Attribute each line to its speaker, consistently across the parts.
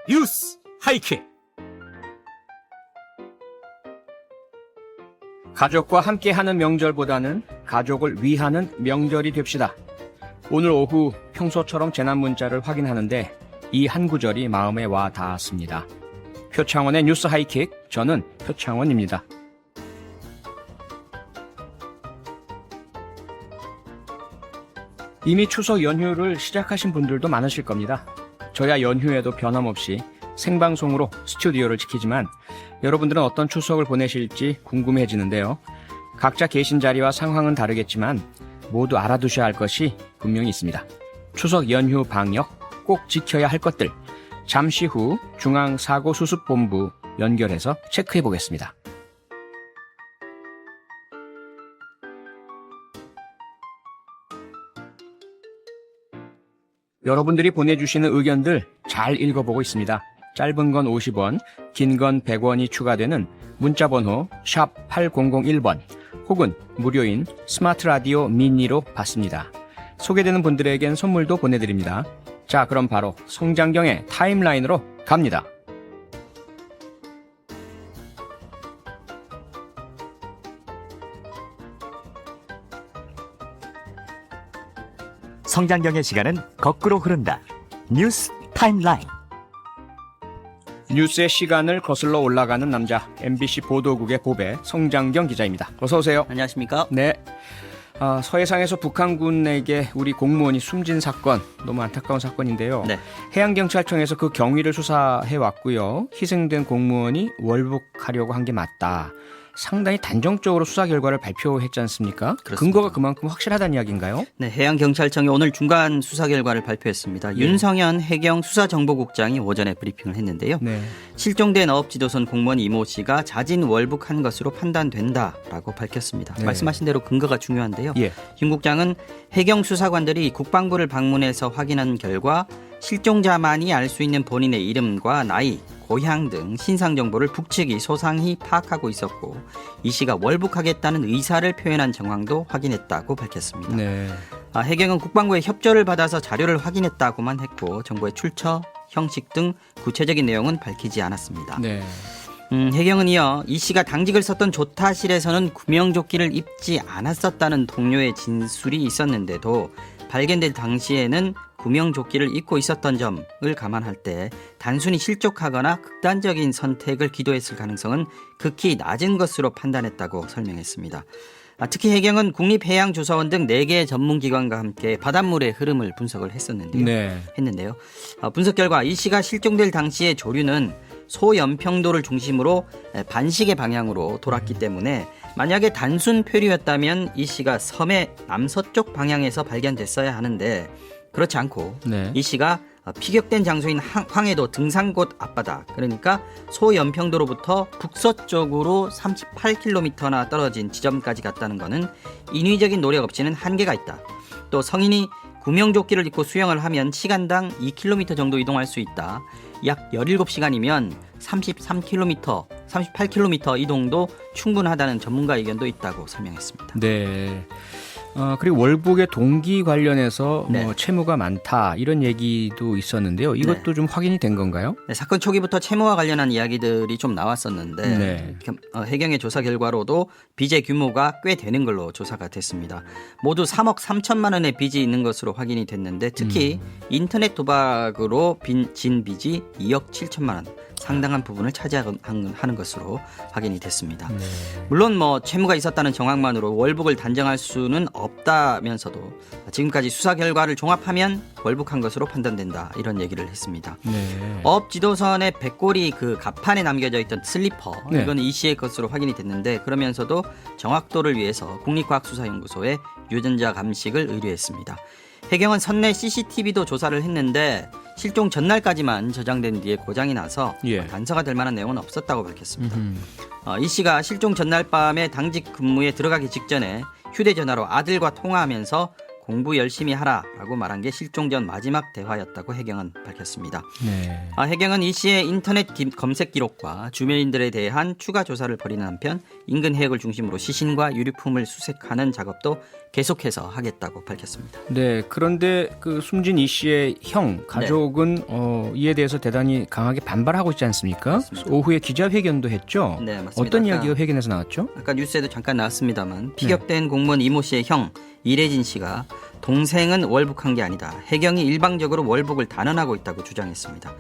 Speaker 1: 뉴스 하이킥. 가족과 함께하는 명절보다는 가족을 위하는 명절이 됩시다. 오늘 오후 평소처럼 재난 문자를 확인하는데 이 한 구절이 마음에 와 닿았습니다. 표창원의 뉴스 하이킥, 저는 표창원입니다. 이미 추석 연휴를 시작하신 분들도 많으실 겁니다. 저야 연휴에도 변함없이 생방송으로 스튜디오를 지키지만 여러분들은 어떤 추석을 보내실지 궁금해지는데요. 각자 계신 자리와 상황은 다르겠지만 모두 알아두셔야 할 것이 분명히 있습니다. 추석 연휴 방역 꼭 지켜야 할 것들, 잠시 후 중앙사고수습본부 연결해서 체크해 보겠습니다. 여러분들이 보내주시는 의견들 잘 읽어보고 있습니다. 짧은 건 50원, 긴 건 100원이 추가되는 문자번호 샵 8001번 혹은 무료인 스마트 라디오 미니로 받습니다. 소개되는 분들에겐 선물도 보내드립니다. 자, 그럼 바로 송장경의 타임라인으로 갑니다.
Speaker 2: 성장경의 시간은 거꾸로 흐른다. 뉴스 타임라인.
Speaker 1: 뉴스의 시간을 거슬러 올라가는 남자, MBC 보도국의 보배 성장경 기자입니다. 어서 오세요.
Speaker 3: 안녕하십니까?
Speaker 1: 네. 서해상에서 북한군에게 우리 공무원이 숨진 사건, 너무 안타까운 사건인데요.
Speaker 3: 네.
Speaker 1: 해양경찰청에서 그 경위를 수사해 왔고요. 희생된 공무원이 월북하려고 한 게 맞다. 상당히 단정적으로 수사 결과를 발표했지 않습니까?
Speaker 3: 그렇습니다.
Speaker 1: 근거가 그만큼 확실하다는 이야기인가요?
Speaker 3: 네, 해양경찰청이 오늘 중간 수사 결과를 발표했습니다. 윤성현 해경수사정보국장이 오전에 브리핑을 했는데요.
Speaker 1: 네.
Speaker 3: 실종된 어업지도선 공무원 이모 씨가 자진 월북한 것으로 판단된다라고 밝혔습니다.
Speaker 1: 네.
Speaker 3: 말씀하신 대로 근거가 중요한데요.
Speaker 1: 예.
Speaker 3: 윤 국장은 해경수사관들이 국방부를 방문해서 확인한 결과 실종자만이 알 수 있는 본인의 이름과 나이, 고향 등 신상 정보를 북측이 소상히 파악하고 있었고 이 씨가 월북하겠다는 의사를 표현한 정황도 확인했다고 밝혔습니다.
Speaker 1: 네.
Speaker 3: 해경은 국방부의 협조를 받아서 자료를 확인했다고만 했고 정보의 출처, 형식 등 구체적인 내용은 밝히지 않았습니다.
Speaker 1: 네.
Speaker 3: 해경은 이어 이 씨가 당직을 썼던 조타실에서는 구명조끼를 입지 않았었다는 동료의 진술이 있었는데도 발견될 당시에는 구명조끼를 입고 있었던 점을 감안할 때 단순히 실족하거나 극단적인 선택을 기도했을 가능성은 극히 낮은 것으로 판단했다고 설명했습니다. 특히 해경은 국립해양조사원 등 4개의 전문기관과 함께 바닷물의 흐름을 분석을 했었는데요.
Speaker 1: 네.
Speaker 3: 분석 결과 이 씨가 실종될 당시의 조류는 소연평도를 중심으로 반시계 방향으로 돌았기 때문에 만약에 단순 표류였다면 이 씨가 섬의 남서쪽 방향에서 발견됐어야 하는데 그렇지 않고
Speaker 1: 네.
Speaker 3: 이 씨가 피격된 장소인 황해도 등산곶 앞바다, 그러니까 소연평도로부터 북서쪽으로 38km나 떨어진 지점까지 갔다는 것은 인위적인 노력 없이는 한계가 있다. 또 성인이 구명조끼를 입고 수영을 하면 시간당 2km 정도 이동할 수 있다. 약 17시간이면 33km, 38km 이동도 충분하다는 전문가 의견도 있다고 설명했습니다.
Speaker 1: 네. 그리고 월북의 동기 관련해서
Speaker 3: 네.
Speaker 1: 채무가 많다 이런 얘기도 있었는데요. 이것도 좀 확인이 된 건가요?
Speaker 3: 네, 사건 초기부터 채무와 관련한 이야기들이 좀 나왔었는데
Speaker 1: 네.
Speaker 3: 해경의 조사 결과로도 빚의 규모가 꽤 되는 걸로 조사가 됐습니다. 모두 3억 3천만 원의 빚이 있는 것으로 확인이 됐는데 특히 인터넷 도박으로 진 빚이 2억 7천만 원. 상당한 부분을 차지하는 것으로 확인이 됐습니다.
Speaker 1: 네.
Speaker 3: 물론 채무가 있었다는 정황만으로 월북을 단정할 수는 없다면서도 지금까지 수사 결과를 종합하면 월북한 것으로 판단된다 이런 얘기를 했습니다.
Speaker 1: 네.
Speaker 3: 어업지도선의 백골이 그 갑판에 남겨져 있던 슬리퍼
Speaker 1: 네.
Speaker 3: 이건 이 씨의 것으로 확인이 됐는데 그러면서도 정확도를 위해서 국립과학수사연구소에 유전자 감식을 의뢰했습니다. 해경은 선내 CCTV도 조사를 했는데 실종 전날까지만 저장된 뒤에 고장이 나서
Speaker 1: 예.
Speaker 3: 단서가 될 만한 내용은 없었다고 밝혔습니다. 이 씨가 실종 전날 밤에 당직 근무에 들어가기 직전에 휴대전화로 아들과 통화하면서 공부 열심히 하라라고 말한 게 실종 전 마지막 대화였다고 해경은 밝혔습니다.
Speaker 1: 네.
Speaker 3: 해경은 이 씨의 인터넷 검색 기록과 주변인들에 대한 추가 조사를 벌이는 한편 인근 해역을 중심으로 시신과 유류품을 수색하는 작업도 계속해서 하겠다고 밝혔습니다.
Speaker 1: 네, 그런데 그 숨진 이 씨의 형 가족은 이에 대해서 대단히 강하게 반발하고 있지 않습니까?
Speaker 3: 맞습니다.
Speaker 1: 오후에 기자회견도 했죠.
Speaker 3: 네, 맞습니다.
Speaker 1: 어떤 이야기가 회견에서 나왔죠?
Speaker 3: 아까 뉴스에도 잠깐 나왔습니다만 피격된 공무원 이모 씨의 형 이래진 씨가 동생은 월북한 게 아니다. 해경이 일방적으로 월북을 단언하고 있다고 주장했습니다.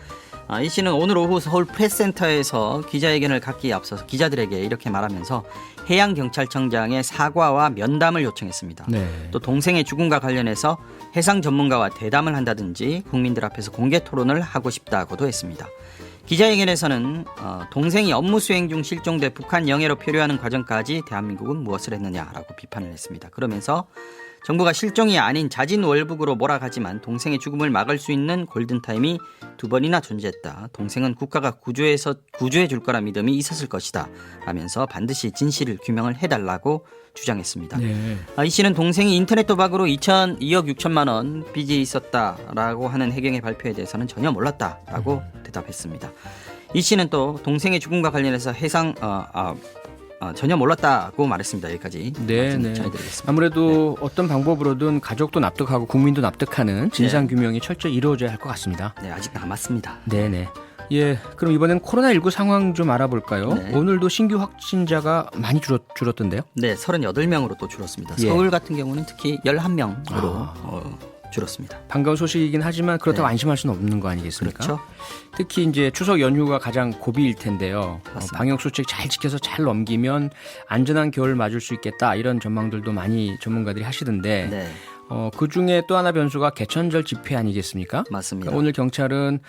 Speaker 3: 이 씨는 오늘 오후 서울 프레스센터에서 기자회견을 갖기에 앞서서 기자들에게 이렇게 말하면서 해양경찰청장의 사과와 면담을 요청했습니다.
Speaker 1: 네.
Speaker 3: 또 동생의 죽음과 관련해서 해상 전문가와 대담을 한다든지 국민들 앞에서 공개 토론을 하고 싶다고도 했습니다. 기자회견에서는 동생이 업무 수행 중 실종돼 북한 영해로 표류하는 과정까지 대한민국은 무엇을 했느냐라고 비판을 했습니다. 그러면서 정부가 실종이 아닌 자진 월북으로 몰아가지만 동생의 죽음을 막을 수 있는 골든타임이 2번이나 존재했다. 동생은 국가가 구조해 줄 거라 믿음이 있었을 것이다. 라면서 반드시 진실을 규명을 해달라고 주장했습니다.
Speaker 1: 네.
Speaker 3: 이 씨는 동생이 인터넷 도박으로 2억 6천만 원 빚이 있었다라고 하는 해경의 발표에 대해서는 전혀 몰랐다라고 대답했습니다. 이 씨는 또 동생의 죽음과 관련해서 전혀 몰랐다고 말했습니다. 여기까지
Speaker 1: 네, 네.
Speaker 3: 전해드리겠습니다.
Speaker 1: 아무래도 어떤 방법으로든 가족도 납득하고 국민도 납득하는 진상 규명이 철저히 이루어져야 할 것 같습니다.
Speaker 3: 네, 아직 남았습니다.
Speaker 1: 네네. 예, 그럼 이번엔 코로나19 상황 좀 알아볼까요?
Speaker 3: 네.
Speaker 1: 오늘도 신규 확진자가 많이 줄었던데요?
Speaker 3: 네, 38명으로 또 줄었습니다.
Speaker 1: 예.
Speaker 3: 서울 같은 경우는 특히 11명으로 줄었습니다.
Speaker 1: 반가운 소식이긴 하지만 그렇다고
Speaker 3: 네.
Speaker 1: 안심할 수는 없는 거 아니겠습니까?
Speaker 3: 그렇죠.
Speaker 1: 특히 이제 추석 연휴가 가장 고비일 텐데요.
Speaker 3: 맞습니다.
Speaker 1: 방역 수칙 잘 지켜서 잘 넘기면 안전한 겨울 맞을 수 있겠다 이런 전망들도 많이 전문가들이 하시던데
Speaker 3: 네,
Speaker 1: 그 중에 또 하나 변수가 개천절 집회 아니겠습니까?
Speaker 3: 맞습니다.
Speaker 1: 그러니까 오늘 경찰은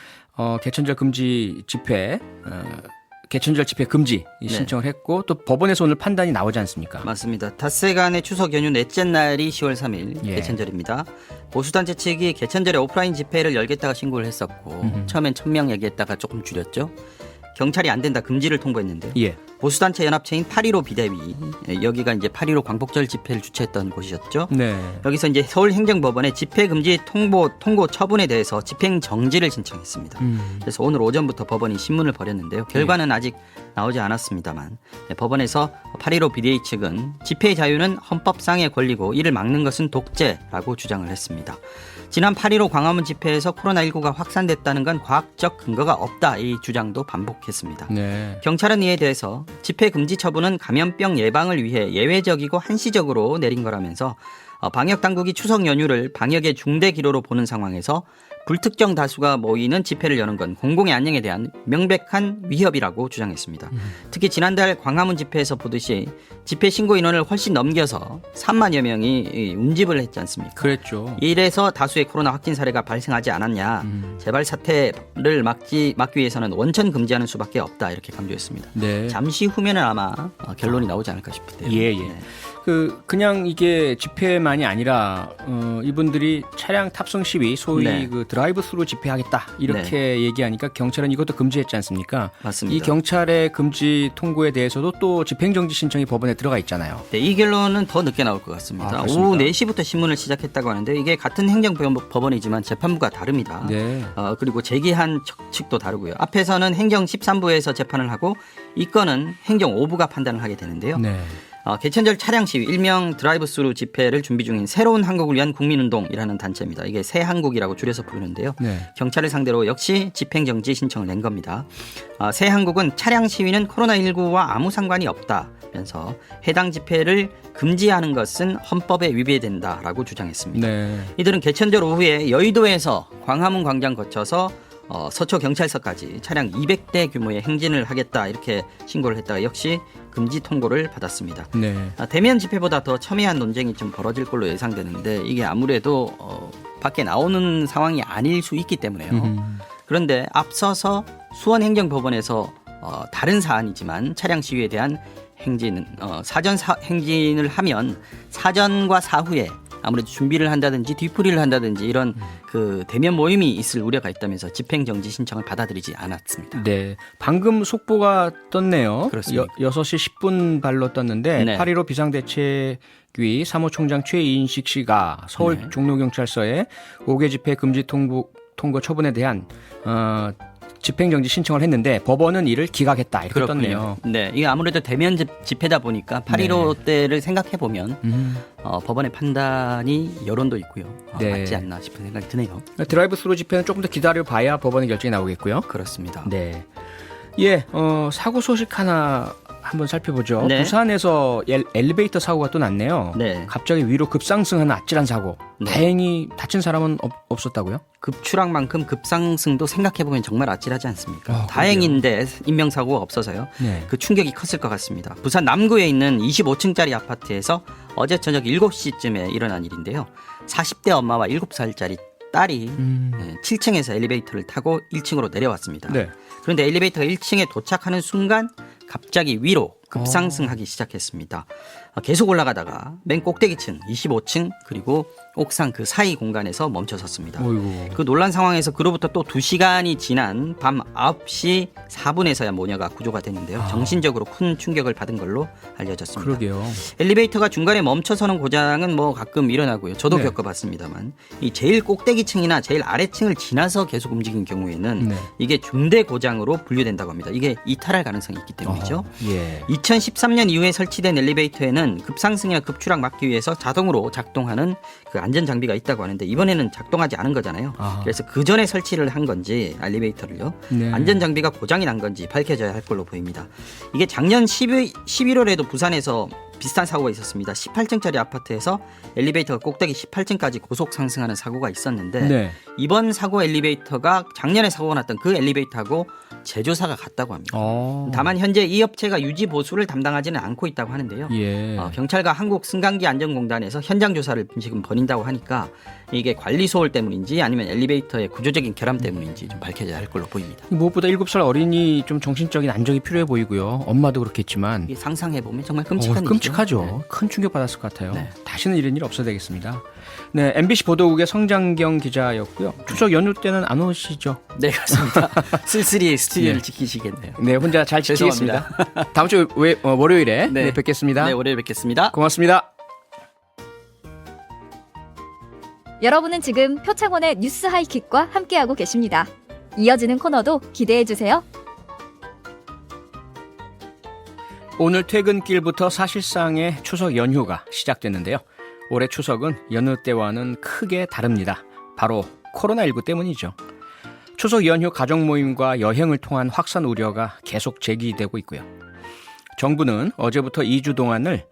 Speaker 1: 개천절 금지 집회 개천절 집회 금지 신청을 했고 또 법원에서 오늘 판단이 나오지 않습니까?
Speaker 3: 맞습니다. 닷새간의 추석 연휴 넷째 날이 10월 3일
Speaker 1: 예.
Speaker 3: 개천절입니다. 보수단체 측이 개천절에 오프라인 집회를 열겠다가 신고를 했었고 처음엔 1000명 얘기했다가 조금 줄였죠. 경찰이 안 된다 금지를 통보했는데요.
Speaker 1: 예.
Speaker 3: 보수단체 연합체인 8.15 비대위 여기가 이제 8.15 광복절 집회를 주최했던 곳이었죠.
Speaker 1: 네.
Speaker 3: 여기서 이제 서울행정법원에 집회금지 통고 처분에 대해서 집행정지를 신청했습니다. 그래서 오늘 오전부터 법원이 신문을 벌였는데요. 결과는 아직 나오지 않았습니다만 법원에서 8.15 비대위 측은 집회 자유는 헌법상의 권리고 이를 막는 것은 독재라고 주장을 했습니다. 지난 8.15 광화문 집회에서 코로나19가 확산됐다는 건 과학적 근거가 없다. 이 주장도 반복했습니다.
Speaker 1: 네.
Speaker 3: 경찰은 이에 대해서 집회 금지 처분은 감염병 예방을 위해 예외적이고 한시적으로 내린 거라면서 방역 당국이 추석 연휴를 방역의 중대 기로로 보는 상황에서 불특정 다수가 모이는 집회를 여는 건 공공의 안녕에 대한 명백한 위협이라고 주장했습니다. 특히 지난달 광화문 집회에서 보듯이 집회 신고 인원을 훨씬 넘겨서 3만여 명이 운집을 했지 않습니까?
Speaker 1: 그랬죠.
Speaker 3: 이래서 다수의 코로나 확진 사례가 발생하지 않았냐. 재발 사태를 막기 위해서는 원천 금지하는 수밖에 없다. 이렇게 강조했습니다.
Speaker 1: 네.
Speaker 3: 잠시 후면은 아마 결론이 나오지 않을까 싶은데요.
Speaker 1: 예.
Speaker 3: 네.
Speaker 1: 그냥 이게 집회만이 아니라 이분들이 차량 탑승 시위 소위
Speaker 3: 네.
Speaker 1: 그 드라이브 스루 집회하겠다 이렇게 얘기하니까 경찰은 이것도 금지했지 않습니까?
Speaker 3: 맞습니다.
Speaker 1: 이 경찰의 금지 통고에 대해서도 또 집행정지 신청이 법원에 들어가 있잖아요.
Speaker 3: 네, 이 결론은 더 늦게 나올 것 같습니다.
Speaker 1: 그렇습니까?
Speaker 3: 오후 4시부터 신문을 시작했다고 하는데 이게 같은 행정법원이지만 재판부가 다릅니다.
Speaker 1: 네.
Speaker 3: 그리고 제기한 측도 다르고요. 앞에서는 행정 13부에서 재판을 하고 이 건은 행정 5부가 판단을 하게 되는데요.
Speaker 1: 네.
Speaker 3: 개천절 차량 시위 일명 드라이브 스루 집회를 준비 중인 새로운 한국을 위한 국민운동이라는 단체입니다. 이게 새 한국이라고 줄여서 부르는데요.
Speaker 1: 네. 경찰을
Speaker 3: 상대로 역시 집행정지 신청을 낸 겁니다. 새 한국은 차량 시위는 코로나19와 아무 상관이 없다면서 해당 집회를 금지하는 것은 헌법에 위배된다라고 주장했습니다.
Speaker 1: 네.
Speaker 3: 이들은 개천절 오후에 여의도에서 광화문 광장 거쳐서 서초 경찰서까지 차량 200대 규모의 행진을 하겠다 이렇게 신고를 했다가 역시 금지 통고를 받았습니다.
Speaker 1: 네.
Speaker 3: 대면 집회보다 더 첨예한 논쟁이 좀 벌어질 걸로 예상되는데 이게 아무래도 밖에 나오는 상황이 아닐 수 있기 때문에요. 그런데 앞서서 수원행정법원에서 다른 사안이지만 차량 시위에 대한 행진은 사전 행진을 하면 사전과 사후에 아무래도 준비를 한다든지 뒤풀이를 한다든지 이런 그 대면 모임이 있을 우려가 있다면서 집행정지 신청을 받아들이지 않았습니다.
Speaker 1: 네, 방금 속보가 떴네요.
Speaker 3: 그렇습니다.
Speaker 1: 6시 10분 발로 떴는데
Speaker 3: 네.
Speaker 1: 8.15 비상대책위 사무총장 최인식 씨가 서울
Speaker 3: 네.
Speaker 1: 종로경찰서에 5개 집회 금지 통보 처분에 대한 집행정지 신청을 했는데 법원은 이를 기각했다 이렇게 떴네요.
Speaker 3: 네, 이게 아무래도 대면 집회다 보니까 8.15 때를 생각해 보면 법원의 판단이 여론도 있고요.
Speaker 1: 네.
Speaker 3: 맞지 않나 싶은 생각이 드네요.
Speaker 1: 드라이브 스루 집회는 조금 더 기다려봐야 법원의 결정이 나오겠고요.
Speaker 3: 그렇습니다.
Speaker 1: 네. 예, 사고 소식 하나 한번 살펴보죠.
Speaker 3: 네.
Speaker 1: 부산에서 엘리베이터 사고가 또 났네요.
Speaker 3: 네.
Speaker 1: 갑자기 위로 급상승하는 아찔한 사고.
Speaker 3: 네.
Speaker 1: 다행히 다친 사람은 없었다고요?
Speaker 3: 급추락만큼 급상승도 생각해보면 정말 아찔하지 않습니까?
Speaker 1: 아,
Speaker 3: 다행인데 인명사고가 없어서요.
Speaker 1: 네.
Speaker 3: 그 충격이 컸을 것 같습니다. 부산 남구에 있는 25층짜리 아파트에서 어제 저녁 7시쯤에 일어난 일인데요. 40대 엄마와 7살짜리 딸이 7층에서 엘리베이터를 타고 1층으로 내려왔습니다.
Speaker 1: 네.
Speaker 3: 그런데 엘리베이터가 1층에 도착하는 순간 갑자기 위로 급상승하기 시작했습니다. 계속 올라가다가 맨 꼭대기층 25층 그리고 옥상 그 사이 공간에서 멈춰섰습니다.
Speaker 1: 어이구.
Speaker 3: 그 놀란 상황에서 그로부터 또 2시간이 지난 밤 9시 4분에서야 모녀가 구조가 됐는데요. 정신적으로 큰 충격을 받은 걸로 알려졌습니다.
Speaker 1: 그러게요.
Speaker 3: 엘리베이터가 중간에 멈춰서는 고장은 뭐 가끔 일어나고요. 저도
Speaker 1: 네.
Speaker 3: 겪어봤습니다만 이 제일 꼭대기층이나 제일 아래층을 지나서 계속 움직인 경우에는
Speaker 1: 네.
Speaker 3: 이게 중대 고장으로 분류된다고 합니다. 이게 이탈할 가능성이 있기 때문이죠.
Speaker 1: 예.
Speaker 3: 2013년 이후에 설치된 엘리베이터에는 급상승이나 급추락 막기 위해서 자동으로 작동하는 그 안전 장비가 있다고 하는데 이번에는 작동하지 않은 거잖아요.
Speaker 1: 아하.
Speaker 3: 그래서 그 전에 설치를 한 건지 엘리베이터를요.
Speaker 1: 네.
Speaker 3: 안전 장비가 고장이 난 건지 밝혀져야 할 걸로 보입니다. 이게 작년 11월에도 부산에서 비슷한 사고가 있었습니다. 18층짜리 아파트에서 엘리베이터가 꼭대기 18층까지 고속 상승하는 사고가 있었는데
Speaker 1: 네.
Speaker 3: 이번 사고 엘리베이터가 작년에 사고가 났던 그 엘리베이터하고 제조사가 같다고 합니다. 다만 현재 이 업체가 유지 보수를 담당하지는 않고 있다고 하는데요.
Speaker 1: 예.
Speaker 3: 경찰과 한국승강기 안전공단에서 현장 조사를 지금 벌인다고 하니까 이게 관리 소홀 때문인지 아니면 엘리베이터의 구조적인 결함 때문인지 좀 밝혀져야 할 걸로 보입니다.
Speaker 1: 무엇보다 7살 어린이 좀 정신적인 안정이 필요해 보이고요. 엄마도 그렇겠지만
Speaker 3: 이게 상상해 보면 정말 끔찍한 일이죠.
Speaker 1: 끔찍하죠.
Speaker 3: 네.
Speaker 1: 큰 충격 받았을 것 같아요.
Speaker 3: 네.
Speaker 1: 다시는 이런 일 없어야 되겠습니다. 네, MBC 보도국의 성장경 기자였고요. 추석 연휴 때는 안 오시죠?
Speaker 3: 네, 그렇습니다. 쓸쓸히 스튜디오를
Speaker 1: 네.
Speaker 3: 지키시겠네요.
Speaker 1: 네, 혼자 잘 지키겠습니다. 다음 주 월요일에
Speaker 3: 네.
Speaker 1: 뵙겠습니다.
Speaker 3: 네, 월요일 뵙겠습니다.
Speaker 1: 고맙습니다.
Speaker 4: 여러분은 지금 표창원의 뉴스 하이킥과 함께하고 계십니다. 이어지는 코너도 기대해 주세요.
Speaker 1: 오늘 퇴근길부터 사실상의 추석 연휴가 시작됐는데요. 올해 추석은 여느 때와는 크게 다릅니다. 바로 코로나19 때문이죠. 추석 연휴 가족 모임과 여행을 통한 확산 우려가 계속 제기되고 있고요. 정부는 어제부터 2주 동안을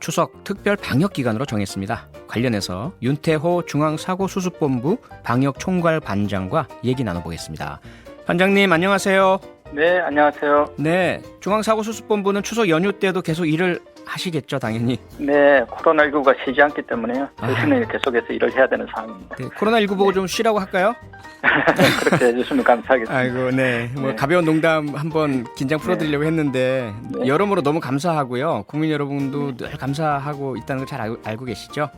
Speaker 1: 추석 특별 방역 기간으로 정했습니다. 관련해서 윤태호 중앙사고수습본부 방역총괄반장과 얘기 나눠보겠습니다. 반장님 안녕하세요.
Speaker 5: 네, 안녕하세요.
Speaker 1: 네, 중앙사고수습본부는 추석 연휴 때도 계속 일을 하시겠죠, 당연히.
Speaker 5: 네, 코로나19가 쉬지 않기 때문에요.
Speaker 1: 아.
Speaker 5: 저희는 계속해서 일을 해야 되는 상황입니다.
Speaker 1: 네, 코로나19 보고 좀 쉬라고 할까요?
Speaker 5: 그렇게 해주시면 감사하겠습니다.
Speaker 1: 아이고, 네. 뭐
Speaker 5: 네.
Speaker 1: 가벼운 농담 한번 긴장 풀어드리려고 했는데
Speaker 5: 네.
Speaker 1: 여러모로 너무 감사하고요. 국민 여러분도 늘 감사하고 있다는 거 잘 알고 계시죠?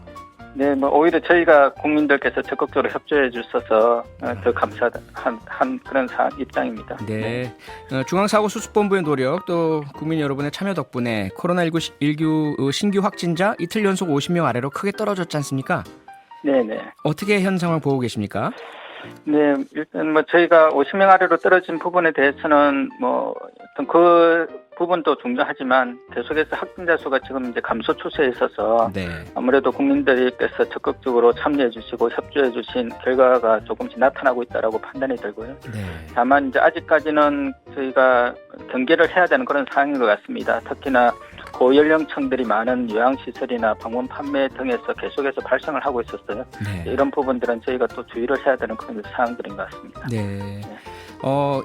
Speaker 5: 네, 뭐 오히려 저희가 국민들께서 적극적으로 협조해 주셔서 더 감사한 그런 입장입니다.
Speaker 1: 네. 중앙사고수습본부의 노력 또 국민 여러분의 참여 덕분에 코로나19 신규 확진자 이틀 연속 50명 아래로 크게 떨어졌지 않습니까?
Speaker 5: 네, 네.
Speaker 1: 어떻게 현 상황 보고 계십니까?
Speaker 5: 네, 일단 뭐 저희가 50명 아래로 떨어진 부분에 대해서는 뭐 어떤 그 부분도 중요하지만 계속해서 확진자 수가 지금 이제 감소 추세에 있어서
Speaker 1: 네.
Speaker 5: 아무래도 국민들께서 적극적으로 참여해 주시고 협조해 주신 결과가 조금씩 나타나고 있다라고 판단이 들고요.
Speaker 1: 네.
Speaker 5: 다만 이제 아직까지는 저희가 경계를 해야 되는 그런 상황인 것 같습니다. 특히나 고연령층들이 많은 요양시설이나 방문 판매 등에서 계속해서 발생을 하고 있었어요.
Speaker 1: 네.
Speaker 5: 이런 부분들은 저희가 또 주의를 해야 되는 그런 상황들인 것 같습니다.
Speaker 1: 네.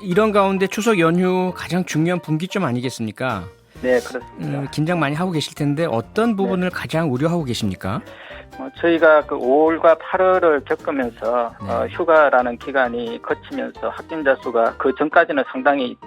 Speaker 1: 이런 가운데 추석 연휴 가장 중요한 분기점 아니겠습니까?
Speaker 5: 네, 그렇습니다.
Speaker 1: 긴장 많이 하고 계실 텐데 어떤 부분을 가장 우려하고 계십니까?
Speaker 5: 저희가 그 5월과 8월을 겪으면서
Speaker 1: 네.
Speaker 5: 휴가라는 기간이 거치면서 확진자 수가 그 전까지는 상당히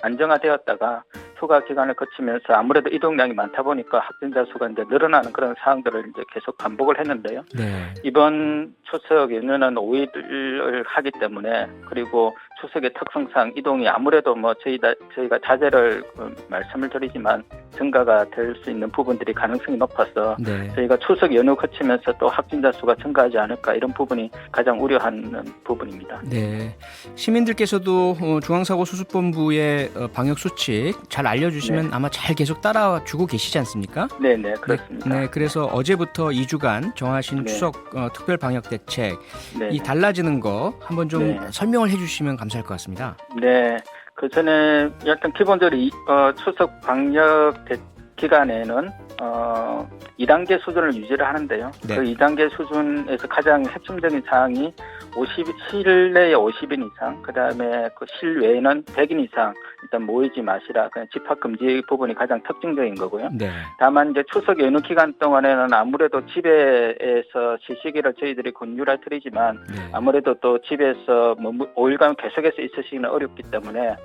Speaker 5: 안정화되었다가 휴가 기간을 거치면서 아무래도 이동량이 많다 보니까 확진자 수가 이제 늘어나는 그런 상황들을 이제 계속 반복을 했는데요.
Speaker 1: 네.
Speaker 5: 이번 추석 연휴는 5일을 하기 때문에 그리고 추석의 특성상 이동이 아무래도 뭐 저희가 자제를 말씀을 드리지만 증가가 될 수 있는 부분들이 가능성이 높아서
Speaker 1: 네.
Speaker 5: 저희가 추석 연휴 거치면서 또 확진자 수가 증가하지 않을까 이런 부분이 가장 우려하는 부분입니다.
Speaker 1: 네. 시민들께서도 중앙사고수습본부의 방역 수칙 잘 알려주시면 아마 잘 계속 따라주고 계시지 않습니까?
Speaker 5: 네네 그렇습니다.
Speaker 1: 네, 그래서 어제부터 2주간 정하신
Speaker 5: 네.
Speaker 1: 추석 특별 방역 대책
Speaker 5: 네.
Speaker 1: 이 달라지는 거 한번 좀
Speaker 5: 네.
Speaker 1: 설명을 해주시면 감사할 것 같습니다.
Speaker 5: 네. 그 전에 일단 기본적으로 추석 방역 기간에는 2단계 수준을 유지를 하는데요.
Speaker 1: 네.
Speaker 5: 그 2단계 수준에서 가장 핵심적인 사항이 실내에 50인 이상, 그 다음에 그 실외에는 100인 이상 일단 모이지 마시라. 그냥 집합 금지 부분이 가장 특징적인 거고요.
Speaker 1: 네.
Speaker 5: 다만 이제 추석 연휴 기간 동안에는 아무래도 집에서 쉬시기를 저희들이 권유를 드리지만
Speaker 1: 네.
Speaker 5: 아무래도 또 집에서 5일간 계속해서 있으시기는 어렵기 때문에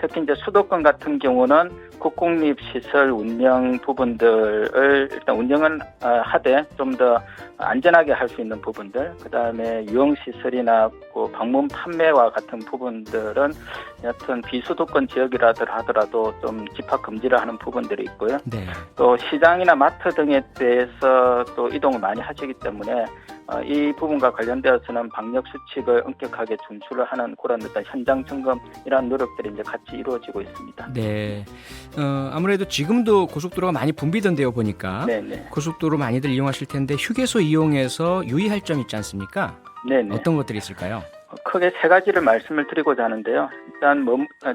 Speaker 5: 특히 이제 수도권 같은 경우는 국공립 시설 운영 부분들을 일단 운영은 하되 좀 더 안전하게 할 수 있는 부분들, 그 다음에 유흥시설이나 방문 판매와 같은 부분들은 여튼 비수도권 지역이라도 하더라도 좀 집합 금지를 하는 부분들이 있고요.
Speaker 1: 네.
Speaker 5: 또 시장이나 마트 등에 대해서 또 이동을 많이 하시기 때문에 이 부분과 관련되어서는 방역 수칙을 엄격하게 준수를 하는 그런 어떤 현장 점검 이런 노력들이 이제 같이 이루어지고 있습니다.
Speaker 1: 네. 아무래도 지금도 고속도로가 많이 붐비던데요, 보니까.
Speaker 5: 네네.
Speaker 1: 고속도로 많이들 이용하실 텐데 휴게소 이용해서 유의할 점 있지 않습니까?
Speaker 5: 네네.
Speaker 1: 어떤 것들이 있을까요?
Speaker 5: 크게 세 가지를 말씀을 드리고자 하는데요. 일단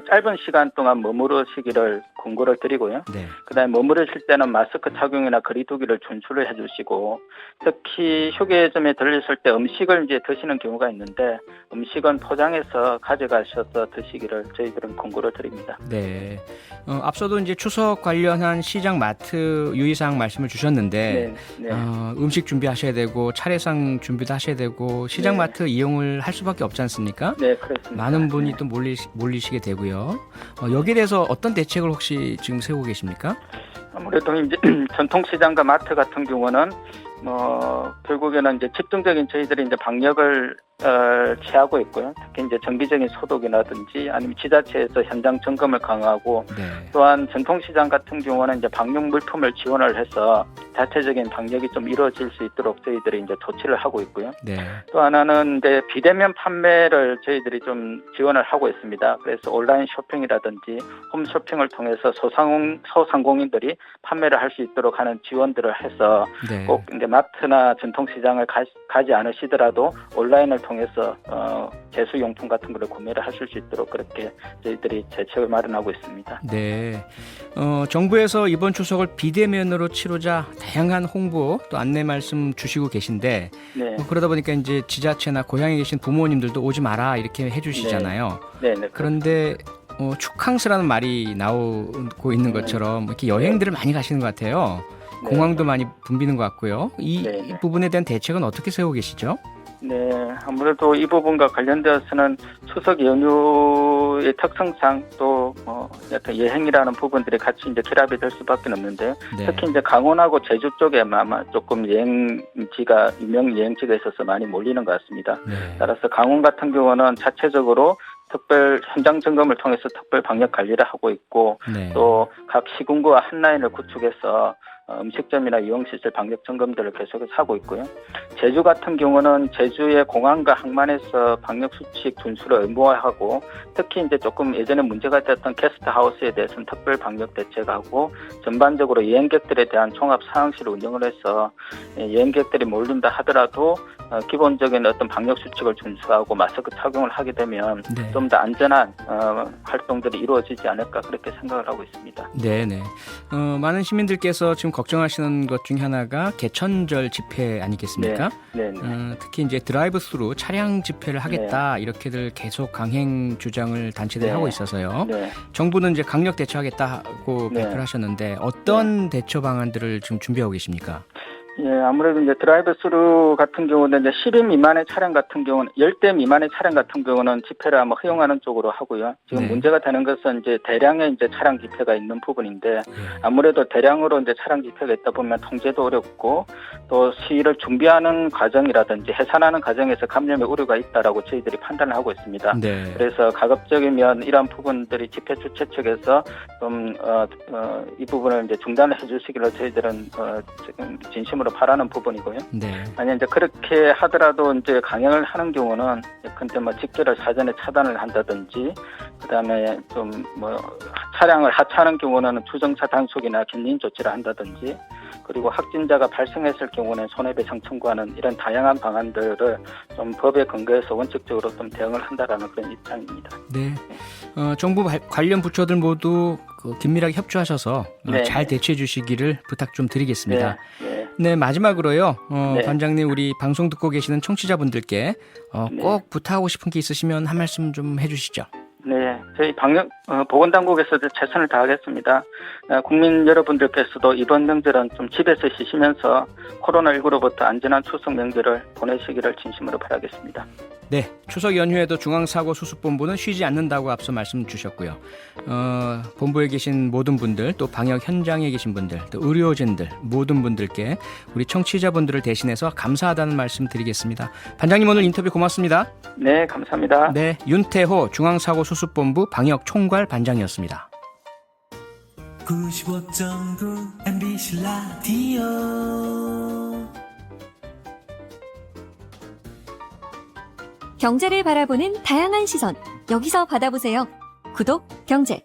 Speaker 5: 짧은 시간 동안 머무르시기를 권고를 드리고요.
Speaker 1: 네.
Speaker 5: 그다음에 머무르실 때는 마스크 착용이나 거리두기를 준수를 해주시고, 특히 휴게점에 들르실 때 음식을 이제 드시는 경우가 있는데 음식은 포장해서 가져가셔서 드시기를 저희들은 권고를 드립니다.
Speaker 1: 네. 앞서도 이제 추석 관련한 시장 마트 유의사항 말씀을 주셨는데
Speaker 5: 네.
Speaker 1: 음식 준비하셔야 되고 차례상 준비도 하셔야 되고 시장
Speaker 5: 네.
Speaker 1: 마트 이용을 할 수밖에 없지 않습니까?
Speaker 5: 네, 그렇습니다.
Speaker 1: 많은 분이
Speaker 5: 네.
Speaker 1: 또 몰리시게 되고요. 여기에 대해서 어떤 대책을 혹시 지금 세우고 계십니까?
Speaker 5: 아무래도 이제 전통시장과 마트 같은 경우는 결국에는 이제 집중적인 저희들이 이제 방역을 취하고 있고요. 특히 이제 정기적인 소독이라든지 아니면 지자체에서 현장 점검을 강화하고
Speaker 1: 네.
Speaker 5: 또한 전통시장 같은 경우는 이제 방역 물품을 지원을 해서 자체적인 방역이 좀 이루어질 수 있도록 저희들이 이제 조치를 하고 있고요.
Speaker 1: 네.
Speaker 5: 또 하나는 이제 비대면 판매를 저희들이 좀 지원을 하고 있습니다. 그래서 온라인 쇼핑이라든지 홈쇼핑을 통해서 소상공인들이 판매를 할 수 있도록 하는 지원들을 해서
Speaker 1: 네.
Speaker 5: 꼭 이제 마트나 전통시장을 가지 않으시더라도 온라인을 통해서 제수용품 같은 거를 구매를 하실 수 있도록 그렇게 저희들이 대책을 마련하고 있습니다.
Speaker 1: 네. 정부에서 이번 추석을 비대면으로 치르자 다양한 홍보 또 안내 말씀 주시고 계신데
Speaker 5: 네.
Speaker 1: 그러다 보니까 이제 지자체나 고향에 계신 부모님들도 오지 마라 이렇게 해주시잖아요.
Speaker 5: 네. 네.
Speaker 1: 그런데 축항스라는 말이 나오고 있는 것처럼 이렇게 여행들을 많이 가시는 것 같아요.
Speaker 5: 네.
Speaker 1: 공항도 많이 붐비는 것 같고요. 이
Speaker 5: 네.
Speaker 1: 부분에 대한 대책은 어떻게 세우고 계시죠?
Speaker 5: 네, 아무래도 이 부분과 관련되어서는 추석 연휴의 특성상 또 약간 여행이라는 부분들이 같이 이제 결합이 될 수밖에 없는데요.
Speaker 1: 네.
Speaker 5: 특히 이제 강원하고 제주 쪽에 아마 조금 유명 여행지가 있어서 많이 몰리는 것 같습니다.
Speaker 1: 네.
Speaker 5: 따라서 강원 같은 경우는 자체적으로 특별 현장 점검을 통해서 특별 방역 관리를 하고 있고
Speaker 1: 네.
Speaker 5: 또 각 시군구와 한 라인을 구축해서 음식점이나 유흥시설 방역 점검들을 계속해서 하고 있고요. 제주 같은 경우는 제주의 공항과 항만에서 방역 수칙 준수를 의무화하고 특히 이제 조금 예전에 문제가 됐던 게스트하우스에 대해서는 특별 방역 대책하고 전반적으로 여행객들에 대한 종합 상황실을 운영을 해서 여행객들이 몰린다 하더라도 기본적인 어떤 방역 수칙을 준수하고 마스크 착용을 하게 되면
Speaker 1: 네.
Speaker 5: 좀 더 안전한 활동들이 이루어지지 않을까 그렇게 생각을 하고 있습니다.
Speaker 1: 네네. 많은 시민들께서 지금 걱정하시는 것 중에 하나가 개천절 집회 아니겠습니까?
Speaker 5: 네.
Speaker 1: 특히 이제 드라이브스루 차량 집회를 하겠다 이렇게들 계속 강행 주장을 단체들이
Speaker 5: 네.
Speaker 1: 하고 있어서요.
Speaker 5: 네.
Speaker 1: 정부는 이제 강력 대처하겠다고
Speaker 5: 네.
Speaker 1: 발표를 하셨는데 어떤 대처 방안들을 지금 준비하고 계십니까?
Speaker 5: 예, 아무래도 이제 드라이브 스루 같은 경우는 이제 10인 미만의 차량 같은 경우는 10대 미만의 차량 같은 경우는 집회를 아마 허용하는 쪽으로 하고요. 지금
Speaker 1: 네.
Speaker 5: 문제가 되는 것은 이제 대량의 이제 차량 집회가 있는 부분인데 아무래도 대량으로 이제 차량 집회가 있다 보면 통제도 어렵고 또 시위를 준비하는 과정이라든지 해산하는 과정에서 감염의 우려가 있다라고 저희들이 판단을 하고 있습니다.
Speaker 1: 네.
Speaker 5: 그래서 가급적이면 이러한 부분들이 집회 주최 측에서 좀 이 부분을 이제 중단을 해주시기를 저희들은 지금 진심으로 바라는 부분이고요.
Speaker 1: 네.
Speaker 5: 아니 이제 그렇게 하더라도 이제 강행을 하는 경우는 근데 뭐 집회를 사전에 차단을 한다든지 그다음에 좀 뭐 차량을 하차하는 경우는 주정차 단속이나 견인 조치를 한다든지 그리고 확진자가 발생했을 경우는 손해배상 청구하는 이런 다양한 방안들을 좀 법에 근거해서 원칙적으로 좀 대응을 한다라는 그런 입장입니다.
Speaker 1: 네. 정부 관련 부처들 모두 긴밀하게 협조하셔서
Speaker 5: 네.
Speaker 1: 잘 대처해 주시기를 부탁 좀 드리겠습니다.
Speaker 5: 네.
Speaker 1: 네, 마지막으로요.
Speaker 5: 네.
Speaker 1: 반장님, 우리 방송 듣고 계시는 청취자분들께
Speaker 5: 네.
Speaker 1: 꼭 부탁하고 싶은 게 있으시면 한 말씀 좀 해주시죠.
Speaker 5: 네, 저희 보건당국에서도 최선을 다하겠습니다. 국민 여러분들께서도 이번 명절은 좀 집에서 쉬시면서 코로나19로부터 안전한 추석 명절을 보내시기를 진심으로 바라겠습니다.
Speaker 1: 네, 추석 연휴에도 중앙사고수습본부는 쉬지 않는다고 앞서 말씀 주셨고요. 본부에 계신 모든 분들, 또 방역 현장에 계신 분들, 또 의료진들, 모든 분들께 우리 청취자분들을 대신해서 감사하다는 말씀 드리겠습니다. 반장님 오늘 인터뷰 고맙습니다.
Speaker 5: 네, 감사합니다.
Speaker 1: 네, 윤태호 중앙사고수습본부 방역총괄 반장이었습니다.
Speaker 6: 95.9 MBC 라디오
Speaker 4: 경제를 바라보는 다양한 시선. 여기서 받아보세요. 구독, 경제.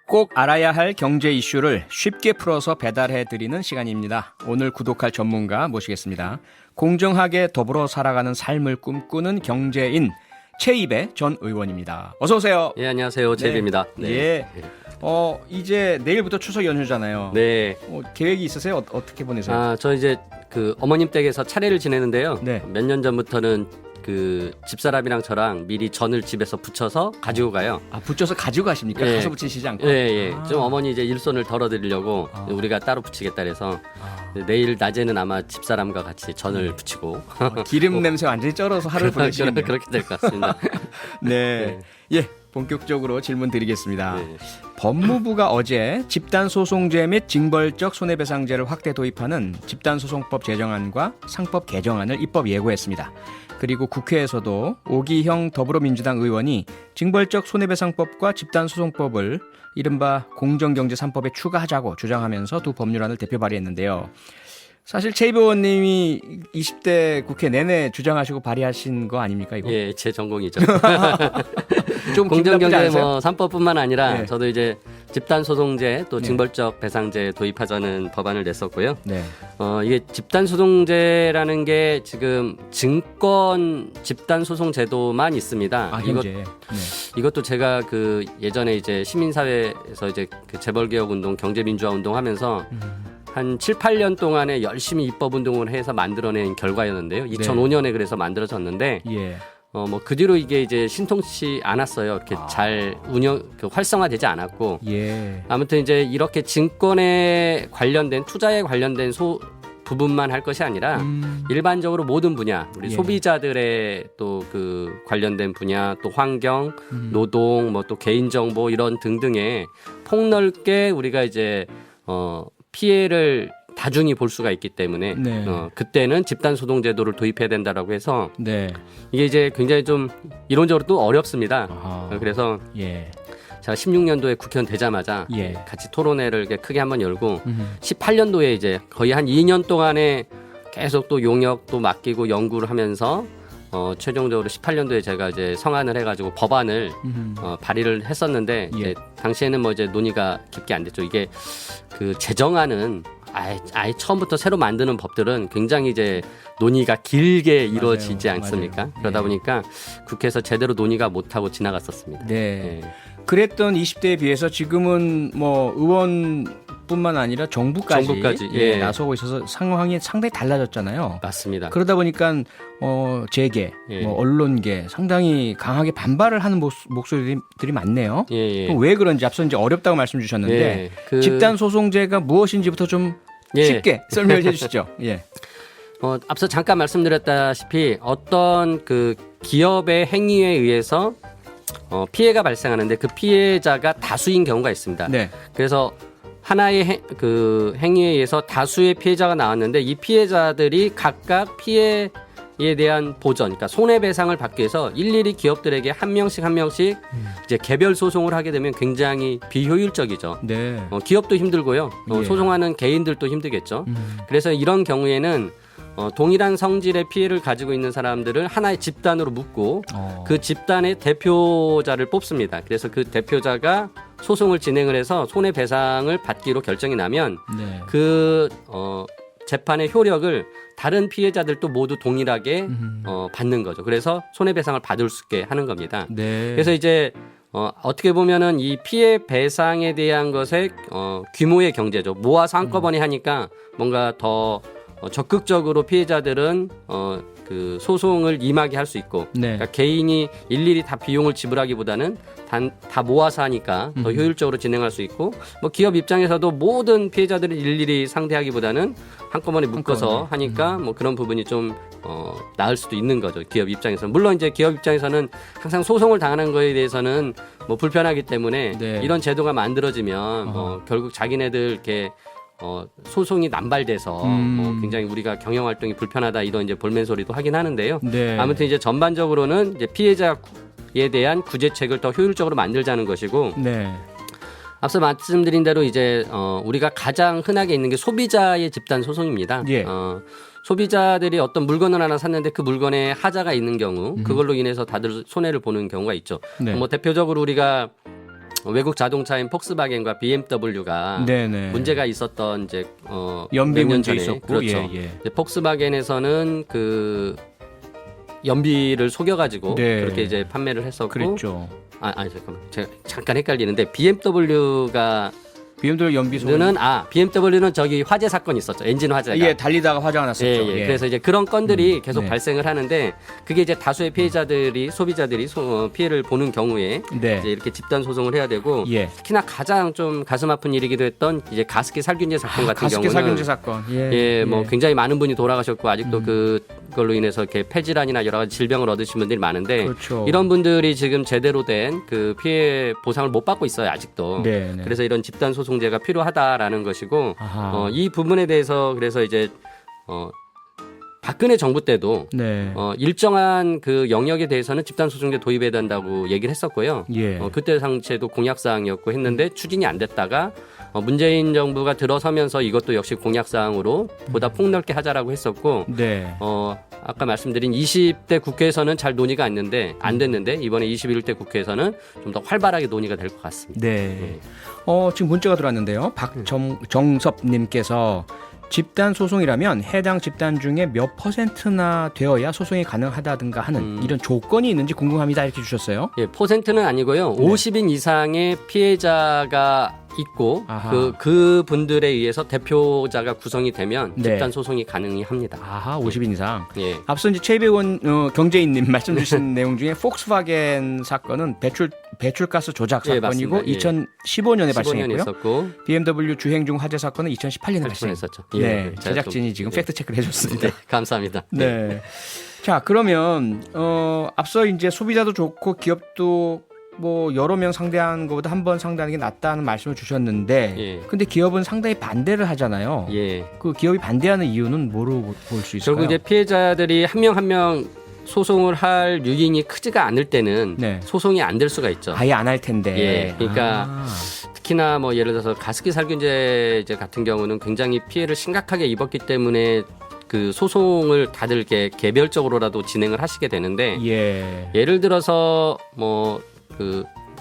Speaker 1: 꼭 알아야 할 경제 이슈를 쉽게 풀어서 배달해드리는 시간입니다. 오늘 구독할 전문가 모시겠습니다. 공정하게 더불어 살아가는 삶을 꿈꾸는 경제인 최이배 전 의원입니다. 어서 오세요.
Speaker 7: 예, 안녕하세요. 최이배입니다.
Speaker 1: 네. 예. 이제 내일부터 추석 연휴잖아요.
Speaker 7: 네.
Speaker 1: 계획이 있으세요? 어떻게 보내세요?
Speaker 7: 저 이제 그 어머님 댁에서 차례를 지내는데요.
Speaker 1: 네.
Speaker 7: 몇 년 전부터는 그 집사람이랑 저랑 미리 전을 집에서 부쳐서 가지고 가요.
Speaker 1: 붙여서 가지고 가십니까?
Speaker 7: 예.
Speaker 1: 가서 붙이시지 않고?
Speaker 7: 예, 예.
Speaker 1: 아.
Speaker 7: 좀 어머니 이제 일손을 덜어드리려고 우리가 따로 붙이겠다 그래서 내일 낮에는 아마 집사람과 같이 전을 붙이고
Speaker 1: 기름 냄새 완전히 쩔어서 하루를 보내시겠네요.
Speaker 7: 그렇게 될 것 같습니다.
Speaker 1: 네. 예, 본격적으로 질문 드리겠습니다.
Speaker 7: 네.
Speaker 1: 법무부가 어제 집단소송제 및 징벌적 손해배상제를 확대 도입하는 집단소송법 제정안과 상법 개정안을 입법 예고했습니다. 그리고 국회에서도 오기형 더불어민주당 의원이 징벌적 손해배상법과 집단소송법을 이른바 공정경제 3법에 추가하자고 주장하면서 두 법률안을 대표 발의했는데요. 사실 최이배 의원님이 20대 국회 내내 주장하시고 발의하신 거 아닙니까 이거?
Speaker 7: 예, 제 전공이죠.
Speaker 1: 좀
Speaker 7: 공정경제 3법뿐만 아니라
Speaker 1: 네.
Speaker 7: 저도 이제 집단소송제 또
Speaker 1: 네.
Speaker 7: 징벌적 배상제 도입하자는 법안을 냈었고요.
Speaker 1: 네.
Speaker 7: 이게 집단소송제라는 게 지금 증권 집단소송제도만 있습니다.
Speaker 1: 현재. 네.
Speaker 7: 이것도 제가 그 예전에 이제 시민사회에서 이제 그 재벌개혁운동, 경제민주화운동 하면서 한 7, 8년 동안에 열심히 입법운동을 해서 만들어낸 결과였는데요. 2005년에 그래서 만들어졌는데
Speaker 1: 예.
Speaker 7: 뭐 그 뒤로 이게 이제 신통치 않았어요. 이렇게 잘 활성화되지 않았고.
Speaker 1: 예.
Speaker 7: 아무튼 이제 이렇게 증권에 관련된 투자에 관련된 부분만 할 것이 아니라 일반적으로 모든 분야, 우리
Speaker 1: 예.
Speaker 7: 소비자들의 또 그 관련된 분야, 또 환경, 노동, 뭐 또 개인정보 이런 등등의 폭넓게 우리가 이제 피해를 다중히 볼 수가 있기 때문에
Speaker 1: 네.
Speaker 7: 그때는 집단소송제도를 도입해야 된다라고 해서
Speaker 1: 네.
Speaker 7: 이게 이제 굉장히 좀 이론적으로 또 어렵습니다.
Speaker 1: 아하.
Speaker 7: 그래서
Speaker 1: 예.
Speaker 7: 제가 16년도에 국회의원 되자마자
Speaker 1: 예.
Speaker 7: 같이 토론회를 이렇게 크게 한번 열고 18년도에 이제 거의 한 2년 동안에 계속 또 용역 또 맡기고 연구를 하면서 최종적으로 18년도에 제가 이제 성안을 해가지고 법안을 발의를 했었는데
Speaker 1: 예.
Speaker 7: 이제 당시에는 뭐 이제 논의가 깊게 안 됐죠. 이게 그 제정안은 아예 처음부터 새로 만드는 법들은 굉장히 이제 논의가 길게 이루어지지
Speaker 1: 맞아요.
Speaker 7: 않습니까?
Speaker 1: 맞아요.
Speaker 7: 그러다
Speaker 1: 예.
Speaker 7: 보니까 국회에서 제대로 논의가 못하고 지나갔었습니다.
Speaker 1: 네.
Speaker 7: 예.
Speaker 1: 그랬던 20대에 비해서 지금은 뭐 의원뿐만 아니라 정부까지
Speaker 7: 예.
Speaker 1: 나서고 있어서 상황이 상당히 달라졌잖아요.
Speaker 7: 맞습니다.
Speaker 1: 그러다 보니까 재계,
Speaker 7: 예.
Speaker 1: 뭐 언론계 상당히 강하게 반발을 하는 목소리들이 많네요.
Speaker 7: 예, 예.
Speaker 1: 그럼 왜 그런지 앞서 이제 어렵다고 말씀 주셨는데
Speaker 7: 예,
Speaker 1: 집단 소송제가 무엇인지부터 좀
Speaker 7: 예.
Speaker 1: 쉽게 설명을 해주시죠. 예.
Speaker 7: 앞서 잠깐 말씀드렸다시피 어떤 그 기업의 행위에 의해서 피해가 발생하는데 그 피해자가 다수인 경우가 있습니다.
Speaker 1: 네.
Speaker 7: 그래서 하나의 그 행위에 의해서 다수의 피해자가 나왔는데 이 피해자들이 각각 피해에 대한 보전, 그러니까 손해배상을 받기 위해서 일일이 기업들에게 한 명씩 이제 개별 소송을 하게 되면 굉장히 비효율적이죠.
Speaker 1: 네.
Speaker 7: 기업도 힘들고요.
Speaker 1: 예.
Speaker 7: 소송하는 개인들도 힘들겠죠. 그래서 이런 경우에는 동일한 성질의 피해를 가지고 있는 사람들을 하나의 집단으로 묶고 그 집단의 대표자를 뽑습니다. 그래서 그 대표자가 소송을 진행을 해서 손해배상을 받기로 결정이 나면
Speaker 1: 네.
Speaker 7: 그 재판의 효력을 다른 피해자들도 모두 동일하게 받는 거죠. 그래서 손해배상을 받을 수 있게 하는 겁니다.
Speaker 1: 네.
Speaker 7: 그래서 이제 어떻게 보면은 이 피해 배상에 대한 것의 규모의 경제죠. 모아서 한꺼번에 하니까 뭔가 더 적극적으로 피해자들은 그 소송을 임하게 할 수 있고
Speaker 1: 네.
Speaker 7: 그러니까 개인이 일일이 다 비용을 지불하기보다는 다 모아서 하니까 더 효율적으로 진행할 수 있고 뭐 기업 입장에서도 모든 피해자들을 일일이 상대하기보다는 한꺼번에 묶어서 하니까 뭐 그런 부분이 좀 나을 수도 있는 거죠. 기업 입장에서는. 물론 이제 기업 입장에서는 항상 소송을 당하는 거에 대해서는 뭐 불편하기 때문에
Speaker 1: 네.
Speaker 7: 이런 제도가 만들어지면 결국 자기네들 이렇게 소송이 남발돼서 굉장히 우리가 경영 활동이 불편하다 이런 이제 볼멘 소리도 하긴 하는데요.
Speaker 1: 네.
Speaker 7: 아무튼 이제 전반적으로는 이제 피해자에 대한 구제책을 더 효율적으로 만들자는 것이고
Speaker 1: 네.
Speaker 7: 앞서 말씀드린 대로 이제 우리가 가장 흔하게 있는 게 소비자의 집단 소송입니다.
Speaker 1: 예.
Speaker 7: 소비자들이 어떤 물건을 하나 샀는데 그 물건에 하자가 있는 경우 그걸로 인해서 다들 손해를 보는 경우가 있죠.
Speaker 1: 네.
Speaker 7: 뭐 대표적으로 우리가 외국 자동차인 폭스바겐과 BMW가
Speaker 1: 네네.
Speaker 7: 문제가 있었던 이제
Speaker 1: 연비
Speaker 7: 몇 년
Speaker 1: 문제
Speaker 7: 전에
Speaker 1: 있었고,
Speaker 7: 그렇죠.
Speaker 1: 예, 예.
Speaker 7: 이제 폭스바겐에서는 그 연비를 속여가지고
Speaker 1: 네.
Speaker 7: 그렇게 이제 판매를 했었고,
Speaker 1: 그랬죠.
Speaker 7: 아니 잠깐만, 제가 잠깐 헷갈리는데 BMW가
Speaker 1: BMW 연비 소리.
Speaker 7: BMW는 저기 화재 사건이 있었죠. 엔진 화재가.
Speaker 1: 예, 달리다가 화재가 났었죠.
Speaker 7: 예. 그래서 이제 그런 건들이 계속
Speaker 1: 네.
Speaker 7: 발생을 하는데 그게 이제 다수의 피해자들이 소비자들이 피해를 보는 경우에
Speaker 1: 네.
Speaker 7: 이제 이렇게 집단 소송을 해야 되고
Speaker 1: 예.
Speaker 7: 특히나 가장 좀 가슴 아픈 일이기도 했던 이제 가습기 살균제 사건 같은
Speaker 1: 가습기
Speaker 7: 경우는
Speaker 1: 살균제 사건.
Speaker 7: 예, 뭐 굉장히 많은 분이 돌아가셨고 아직도 그걸로 인해서 이렇게 폐질환이나 여러 가지 질병을 얻으신 분들이 많은데
Speaker 1: 그렇죠.
Speaker 7: 이런 분들이 지금 제대로 된 그 피해 보상을 못 받고 있어요 아직도.
Speaker 1: 네, 네.
Speaker 7: 그래서 이런 집단 소송제가 필요하다라는 것이고
Speaker 1: 아하.
Speaker 7: 이 부분에 대해서 그래서 이제 박근혜 정부 때도
Speaker 1: 네.
Speaker 7: 일정한 그 영역에 대해서는 집단 소송제 도입해야 된다고 얘기를 했었고요.
Speaker 1: 예.
Speaker 7: 그때 당시에도 공약 사항이었고 했는데 추진이 안 됐다가 문재인 정부가 들어서면서 이것도 역시 공약 사항으로 보다 폭넓게 하자라고 했었고
Speaker 1: 네.
Speaker 7: 아까 말씀드린 20대 국회에서는 잘 논의가 안 됐는데 이번에 21대 국회에서는 좀 더 활발하게 논의가 될 것 같습니다.
Speaker 1: 네. 지금 문자가 들어왔는데요. 박정섭님께서 집단 소송이라면 해당 집단 중에 몇 %나 되어야 소송이 가능하다든가 하는 이런 조건이 있는지 궁금합니다. 이렇게 주셨어요.
Speaker 7: 예, 퍼센트는 아니고요. 50인 이상의 피해자가 있고
Speaker 1: 아하.
Speaker 7: 그 분들에 의해서 대표자가 구성이 되면
Speaker 1: 네.
Speaker 7: 집단 소송이 가능합니다.
Speaker 1: 아하, 50인 이상.
Speaker 7: 예.
Speaker 1: 앞서 이제 최배원 경제인님 말씀 주신 내용 중에 폭스바겐 사건은 배출가스 조작
Speaker 7: 예,
Speaker 1: 사건이고
Speaker 7: 맞습니다. 예.
Speaker 1: 2015년에
Speaker 7: 15년
Speaker 1: 발생했고요.
Speaker 7: 있었고
Speaker 1: BMW 주행 중 화재 사건은 2018년에 발생했었죠.
Speaker 7: 했었죠.
Speaker 1: 네, 제작진이 지금 팩트 체크를 해줬습니다.
Speaker 7: 네, 감사합니다.
Speaker 1: 네. 자, 그러면 앞서 이제 소비자도 좋고 기업도 뭐 여러 명 상대하는 것보다 한 번 상대하는 게 낫다는 말씀을 주셨는데,
Speaker 7: 예.
Speaker 1: 근데 기업은 상당히 반대를 하잖아요.
Speaker 7: 예.
Speaker 1: 그 기업이 반대하는 이유는 뭐로 볼 수 있을까요?
Speaker 7: 결국 이제 피해자들이 한 명 한 명 소송을 할 유인이 크지가 않을 때는
Speaker 1: 네.
Speaker 7: 소송이 안 될 수가 있죠.
Speaker 1: 아예 안 할 텐데.
Speaker 7: 예, 그러니까 특히나 뭐 예를 들어서 가습기 살균제 같은 경우는 굉장히 피해를 심각하게 입었기 때문에 그 소송을 다들 이렇게 개별적으로라도 진행을 하시게 되는데
Speaker 1: 예.
Speaker 7: 예를 들어서 뭐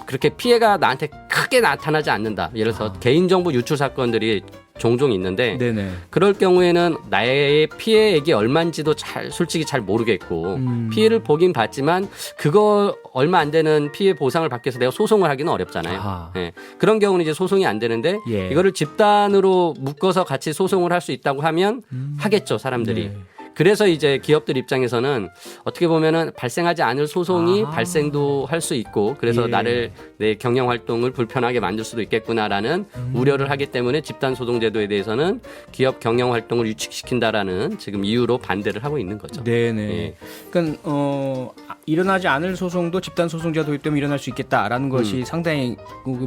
Speaker 7: 그렇게 피해가 나한테 크게 나타나지 않는다. 예를 들어서 개인정보 유출 사건들이 종종 있는데
Speaker 1: 네네.
Speaker 7: 그럴 경우에는 나의 피해액이 얼마인지도 솔직히 잘 모르겠고 피해를 보긴 봤지만 그거 얼마 안 되는 피해 보상을 받기 위해서 내가 소송을 하기는 어렵잖아요.
Speaker 1: 아하.
Speaker 7: 예. 그런 경우는 이제 소송이 안 되는데
Speaker 1: 예.
Speaker 7: 이거를 집단으로 묶어서 같이 소송을 할 수 있다고 하면 하겠죠, 사람들이.
Speaker 1: 네.
Speaker 7: 그래서 이제 기업들 입장에서는 어떻게 보면은 발생하지 않을 소송이 발생도 할 수 있고 그래서
Speaker 1: 예.
Speaker 7: 나를 내 경영 활동을 불편하게 만들 수도 있겠구나라는 우려를 하기 때문에 집단 소송 제도에 대해서는 기업 경영 활동을 유축시킨다라는 지금 이유로 반대를 하고 있는 거죠.
Speaker 1: 네네.
Speaker 7: 예.
Speaker 1: 그러니까 일어나지 않을 소송도 집단 소송제가 도입되면 일어날 수 있겠다라는 것이 상당히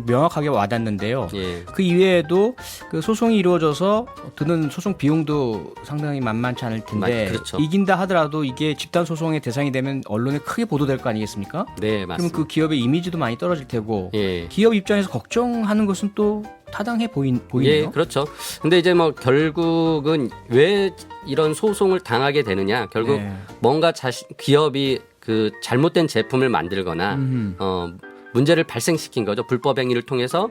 Speaker 1: 명확하게 와닿는데요.
Speaker 7: 예.
Speaker 1: 그 이외에도 그 소송이 이루어져서 드는 소송 비용도 상당히 만만치 않을 텐데
Speaker 7: 그렇죠.
Speaker 1: 이긴다 하더라도 이게 집단 소송의 대상이 되면 언론에 크게 보도될 거 아니겠습니까?
Speaker 7: 네,
Speaker 1: 그러면
Speaker 7: 맞습니다.
Speaker 1: 그 기업의 이미지도 많이 떨어질 테고
Speaker 7: 예.
Speaker 1: 기업 입장에서 걱정하는 것은 또 타당해 보이네요.
Speaker 7: 예, 그렇죠. 근데 이제 뭐 결국은 왜 이런 소송을 당하게 되느냐? 결국
Speaker 1: 네.
Speaker 7: 뭔가 기업이 그 잘못된 제품을 만들거나 문제를 발생시킨 거죠. 불법 행위를 통해서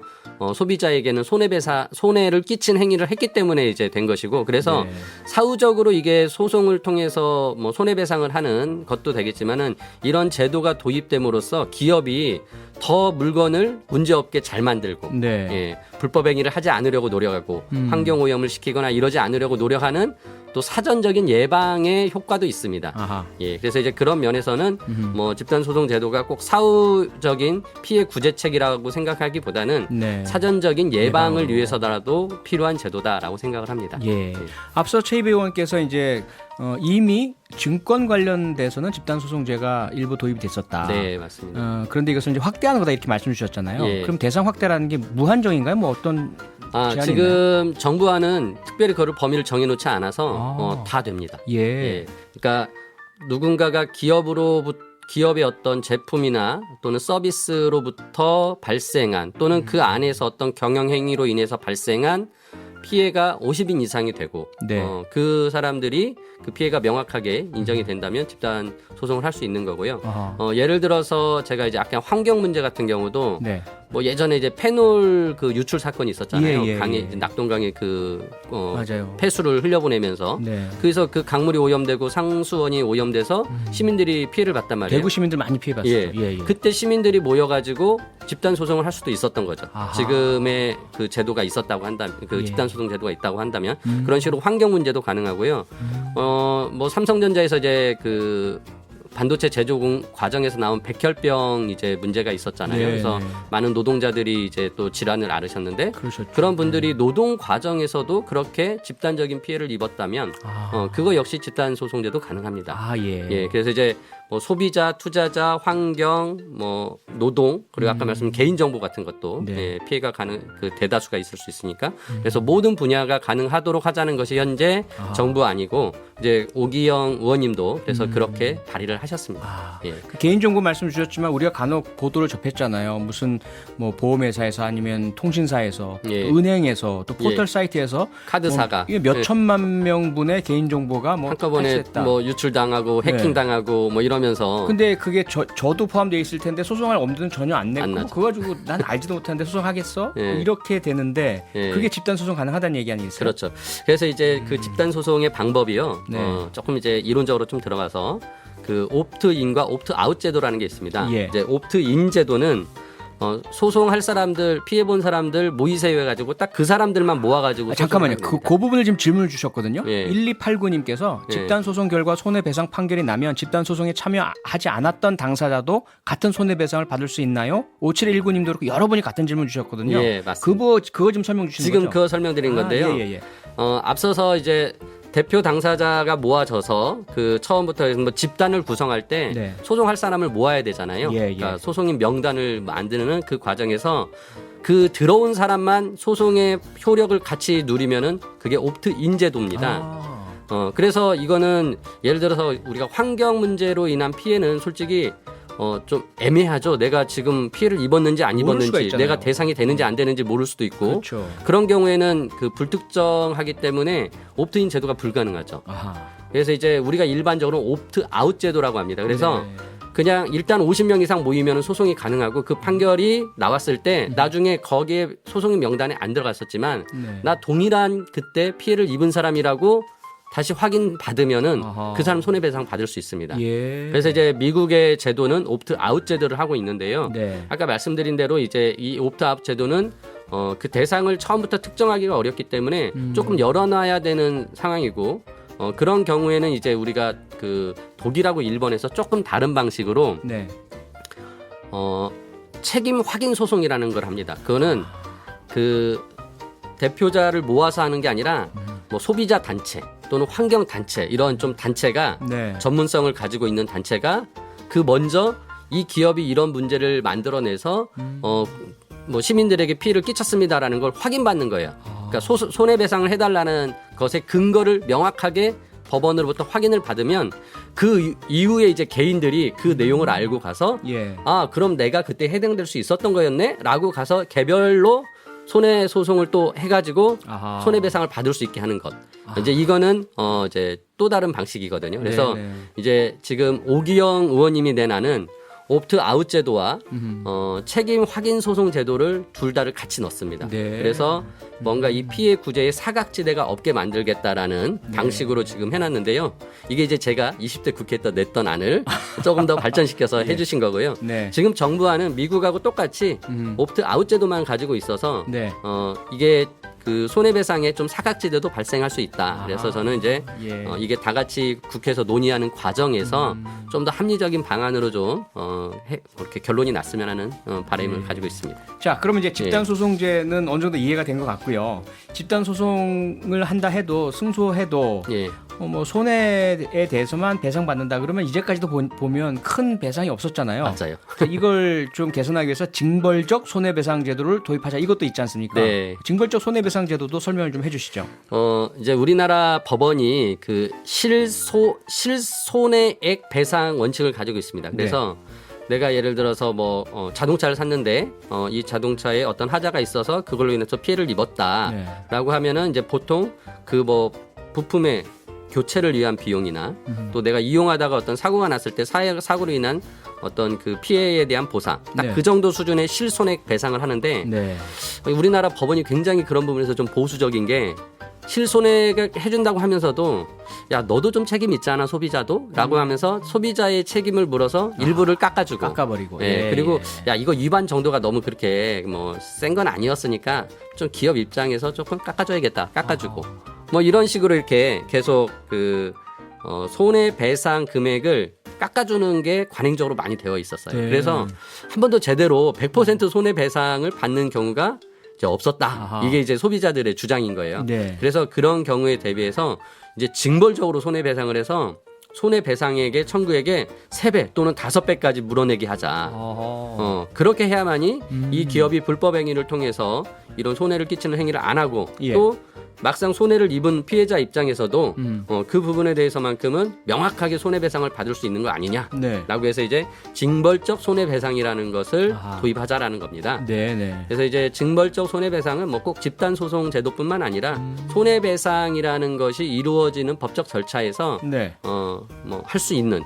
Speaker 7: 소비자에게는 손해를 끼친 행위를 했기 때문에 이제 된 것이고 그래서
Speaker 1: 네.
Speaker 7: 사후적으로 이게 소송을 통해서 뭐 손해배상을 하는 것도 되겠지만은 이런 제도가 도입됨으로써 기업이 더 물건을 문제없게 잘 만들고
Speaker 1: 네.
Speaker 7: 예, 불법 행위를 하지 않으려고 노력하고 환경 오염을 시키거나 이러지 않으려고 노력하는 또 사전적인 예방의 효과도 있습니다.
Speaker 1: 아하.
Speaker 7: 예, 그래서 이제 그런 면에서는 뭐 집단 소송 제도가 꼭 사후적인 피해 구제책이라고 생각하기보다는
Speaker 1: 네.
Speaker 7: 사전적인 예방을
Speaker 1: 예방으로.
Speaker 7: 위해서라도 필요한 제도다라고 생각을 합니다.
Speaker 1: 예. 앞서 최이배 의원께서 이제 이미 증권 관련돼서는 집단소송제가 일부 도입이 됐었다.
Speaker 7: 네, 맞습니다.
Speaker 1: 그런데 이것을 이제 확대하는 거다 이렇게 말씀 주셨잖아요.
Speaker 7: 예.
Speaker 1: 그럼 대상 확대라는 게 무한정인가요? 뭐 어떤 제한이
Speaker 7: 지금 정부안은 특별히 그걸 범위를 정해놓지 않아서
Speaker 1: 아.
Speaker 7: 다 됩니다.
Speaker 1: 예.
Speaker 7: 예. 그러니까 누군가가 기업의 어떤 제품이나 또는 서비스로부터 발생한 또는 그 안에서 어떤 경영 행위로 인해서 발생한 피해가 50인 이상이 되고
Speaker 1: 네.
Speaker 7: 그 사람들이 그 피해가 명확하게 인정이 된다면 집단 소송을 할 수 있는 거고요.
Speaker 1: 아하.
Speaker 7: 예를 들어서 제가 이제 아까 환경 문제 같은 경우도
Speaker 1: 네.
Speaker 7: 뭐 예전에 이제 페놀 그 유출 사건이 있었잖아요.
Speaker 1: 예, 예,
Speaker 7: 강에
Speaker 1: 예.
Speaker 7: 낙동강에
Speaker 1: 맞아요.
Speaker 7: 폐수를 흘려보내면서
Speaker 1: 네.
Speaker 7: 그래서 그 강물이 오염되고 상수원이 오염돼서 시민들이 피해를 봤단 말이에요.
Speaker 1: 대구 시민들 많이 피해봤어요.
Speaker 7: 예.
Speaker 1: 예, 예.
Speaker 7: 그때 시민들이 모여가지고 집단 소송을 할 수도 있었던 거죠.
Speaker 1: 아하.
Speaker 7: 지금의 그 제도가 있었다고 한다면, 그
Speaker 1: 예.
Speaker 7: 집단 소송 제도가 있다고 한다면 그런 식으로 환경 문제도 가능하고요. 뭐 삼성전자에서 이제 그 반도체 제조 과정에서 나온 백혈병 이제 문제가 있었잖아요.
Speaker 1: 네,
Speaker 7: 그래서
Speaker 1: 네.
Speaker 7: 많은 노동자들이 이제 또 질환을 앓으셨는데
Speaker 1: 그러셨죠.
Speaker 7: 그런 분들이 노동 과정에서도 그렇게 집단적인 피해를 입었다면 그거 역시 집단 소송제도 가능합니다.
Speaker 1: 아, 예.
Speaker 7: 예, 그래서 이제 뭐 소비자, 투자자, 환경, 뭐 노동 그리고 아까 말씀드린 개인 정보 같은 것도
Speaker 1: 네.
Speaker 7: 예, 피해가 그 대다수가 있을 수 있으니까 그래서 모든 분야가 가능하도록 하자는 것이 현재 정부 아니고 이제 오기영 의원님도 그래서 그렇게 발의를 하셨습니다. 예.
Speaker 1: 그 개인정보 말씀 주셨지만 우리가 간혹 보도를 접했잖아요. 무슨 뭐 보험회사에서 아니면 통신사에서
Speaker 7: 예.
Speaker 1: 또 은행에서 또 포털
Speaker 7: 예.
Speaker 1: 사이트에서
Speaker 7: 카드사가
Speaker 1: 이게 몇
Speaker 7: 예.
Speaker 1: 천만 명분의 개인정보가 뭐
Speaker 7: 한꺼번에
Speaker 1: 탈취됐다.
Speaker 7: 뭐 유출당하고 해킹당하고 뭐 이러면서
Speaker 1: 근데 그게 저도 포함되어 있을 텐데 소송할 엄두는 전혀 안 냈고
Speaker 7: 안 나죠.
Speaker 1: 그거 가지고 난 알지도 못하는데 소송하겠어?
Speaker 7: 예.
Speaker 1: 이렇게 되는데
Speaker 7: 예.
Speaker 1: 그게 집단 소송 가능하다는 얘기 아니겠어요?
Speaker 7: 그렇죠. 그래서 이제 그 집단 소송의 방법이요.
Speaker 1: 네.
Speaker 7: 조금 이제 이론적으로 좀 들어가서 그 옵트인과 옵트아웃 제도라는 게 있습니다.
Speaker 1: 예.
Speaker 7: 이제 옵트인 제도는 소송할 사람들 피해 본 사람들 모의세회 가지고 딱 그 사람들만 모아가지고
Speaker 1: 잠깐만요.
Speaker 7: 소송을 하는
Speaker 1: 그 부분을 지금 질문을 주셨거든요.
Speaker 7: 예.
Speaker 1: 1289님께서
Speaker 7: 예.
Speaker 1: 집단 소송 결과 손해배상 판결이 나면 집단 소송에 참여하지 않았던 당사자도 같은 손해배상을 받을 수 있나요? 5719님도 그렇고 여러분이 같은 질문 주셨거든요.
Speaker 7: 예, 맞습니다.
Speaker 1: 그거 좀 설명 주시는
Speaker 7: 지금
Speaker 1: 거죠?
Speaker 7: 그거 설명드린 건데요.
Speaker 1: 예, 예, 예.
Speaker 7: 앞서서 이제 대표 당사자가 모아져서 그 처음부터 뭐 집단을 구성할 때
Speaker 1: 네.
Speaker 7: 소송할 사람을 모아야 되잖아요.
Speaker 1: 예, 예.
Speaker 7: 그러니까 소송인 명단을 만드는 그 과정에서 그 들어온 사람만 소송의 효력을 같이 누리면은 그게 옵트인 제도입니다. 그래서 이거는 예를 들어서 우리가 환경 문제로 인한 피해는 솔직히 좀 애매하죠. 내가 지금 피해를 입었는지 안
Speaker 1: 모를 수가
Speaker 7: 입었는지,
Speaker 1: 있잖아요.
Speaker 7: 내가 대상이 되는지 안 되는지 모를 수도 있고,
Speaker 1: 그렇죠.
Speaker 7: 그런 경우에는 그 불특정하기 때문에 옵트인 제도가 불가능하죠.
Speaker 1: 아하.
Speaker 7: 그래서 이제 우리가 일반적으로 옵트아웃 제도라고 합니다. 그래서
Speaker 1: 네.
Speaker 7: 그냥 일단 50명 이상 모이면 소송이 가능하고 그 판결이 나왔을 때 나중에 거기에 소송인 명단에 안 들어갔었지만
Speaker 1: 네.
Speaker 7: 나 동일한 그때 피해를 입은 사람이라고 다시 확인받으면은
Speaker 1: 아하.
Speaker 7: 그 사람 손해배상 받을 수 있습니다.
Speaker 1: 예.
Speaker 7: 그래서 이제 미국의 제도는 옵트아웃 제도를 하고 있는데요.
Speaker 1: 네.
Speaker 7: 아까 말씀드린 대로 이제 이 옵트아웃 제도는 그 대상을 처음부터 특정하기가 어렵기 때문에 조금 열어놔야 되는 상황이고 그런 경우에는 이제 우리가 그 독일하고 일본에서 조금 다른 방식으로
Speaker 1: 네.
Speaker 7: 책임 확인 소송이라는 걸 합니다. 그거는 그 대표자를 모아서 하는 게 아니라 뭐 소비자 단체 또는 환경 단체 이런 좀 단체가
Speaker 1: 네.
Speaker 7: 전문성을 가지고 있는 단체가 그 먼저 이 기업이 이런 문제를 만들어내서 뭐 시민들에게 피해를 끼쳤습니다라는 걸 확인받는 거예요. 그러니까 손해배상을 해달라는 것의 근거를 명확하게 법원으로부터 확인을 받으면 그 이후에 이제 개인들이 그 내용을 알고 가서
Speaker 1: 예.
Speaker 7: 아 그럼 내가 그때 해당될 수 있었던 거였네라고 가서 개별로 손해소송을 또 해가지고
Speaker 1: 아하.
Speaker 7: 손해배상을 받을 수 있게 하는 것. 이제 이거는 이제 또 다른 방식이거든요. 그래서
Speaker 1: 네네.
Speaker 7: 이제 지금 오기영 의원님이 내놔는 옵트아웃 제도와 책임 확인 소송 제도를 둘 다를 같이 넣습니다.
Speaker 1: 네.
Speaker 7: 그래서 뭔가 이 피해 구제의 사각지대가 없게 만들겠다라는
Speaker 1: 네.
Speaker 7: 방식으로 지금 해놨는데요. 이게 이제 제가 20대 국회 때 냈던 안을 조금 더 발전시켜서 해주신 거고요.
Speaker 1: 네.
Speaker 7: 지금 정부안은 미국하고 똑같이 옵트아웃 제도만 가지고 있어서
Speaker 1: 네.
Speaker 7: 이게 그 손해배상에 좀 사각지대도 발생할 수 있다. 그래서 저는 이제
Speaker 1: 예.
Speaker 7: 이게 다 같이 국회에서 논의하는 과정에서 좀 더 합리적인 방안으로 좀 그렇게 결론이 났으면 하는 바람을 가지고 있습니다.
Speaker 1: 자, 그러면 이제 집단 소송제는 어느 정도 이해가 된 것 같고요. 집단 소송을 한다 해도 승소해도
Speaker 7: 예.
Speaker 1: 뭐 손해에 대해서만 배상받는다 그러면 이제까지도 보면 큰 배상이 없었잖아요.
Speaker 7: 맞아요.
Speaker 1: 그러니까 이걸 좀 개선하기 위해서 징벌적 손해배상 제도를 도입하자 이것도 있지 않습니까?
Speaker 7: 네.
Speaker 1: 징벌적 손해배상 제도도 설명을 좀 해주시죠.
Speaker 7: 이제 우리나라 법원이 그 실손해액 배상 원칙을 가지고 있습니다. 그래서 내가 예를 들어서 뭐 자동차를 샀는데 이 자동차에 어떤 하자가 있어서 그걸로 인해서 피해를 입었다라고 하면은 이제 보통 그 뭐 부품의 교체를 위한 비용이나 또 내가 이용하다가 어떤 사고가 났을 때 사고로 인한 어떤 그 피해에 대한 보상 딱
Speaker 1: 네.
Speaker 7: 그 정도 수준의 실손액 배상을 하는데
Speaker 1: 네.
Speaker 7: 우리나라 법원이 굉장히 그런 부분에서 좀 보수적인 게 실손액을 해준다고 하면서도 야 너도 좀 책임 있지 않아 소비자도? 라고 하면서 소비자의 책임을 물어서 일부를 깎아주고
Speaker 1: 깎아버리고.
Speaker 7: 예,
Speaker 1: 예,
Speaker 7: 그리고
Speaker 1: 예.
Speaker 7: 야 이거 위반 정도가 너무 그렇게 뭐 센 건 아니었으니까 좀 기업 입장에서 조금 깎아줘야겠다 깎아주고 뭐 이런 식으로 이렇게 계속 그 손해배상 금액을 깎아주는 게 관행적으로 많이 되어 있었어요.
Speaker 1: 네.
Speaker 7: 그래서 한 번도 제대로 100% 손해배상을 받는 경우가 이제 없었다.
Speaker 1: 아하.
Speaker 7: 이게 이제 소비자들의 주장인 거예요.
Speaker 1: 네.
Speaker 7: 그래서 그런 경우에 대비해서 이제 징벌적으로 손해배상을 해서 손해배상액의 청구액의 3배 또는 5배까지 물어내게 하자. 그렇게 해야만이 이 기업이 불법 행위를 통해서 이런 손해를 끼치는 행위를 안 하고
Speaker 1: 예.
Speaker 7: 또 막상 손해를 입은 피해자 입장에서도
Speaker 1: 음.
Speaker 7: 그 부분에 대해서만큼은 명확하게 손해배상을 받을 수 있는 거 아니냐라고
Speaker 1: 네.
Speaker 7: 해서 이제 징벌적 손해배상이라는 것을
Speaker 1: 아하.
Speaker 7: 도입하자라는 겁니다.
Speaker 1: 네, 네.
Speaker 7: 그래서 이제 징벌적 손해배상은 뭐 꼭 집단 소송 제도뿐만 아니라 손해배상이라는 것이 이루어지는 법적 절차에서
Speaker 1: 네.
Speaker 7: 뭐 할 수 있는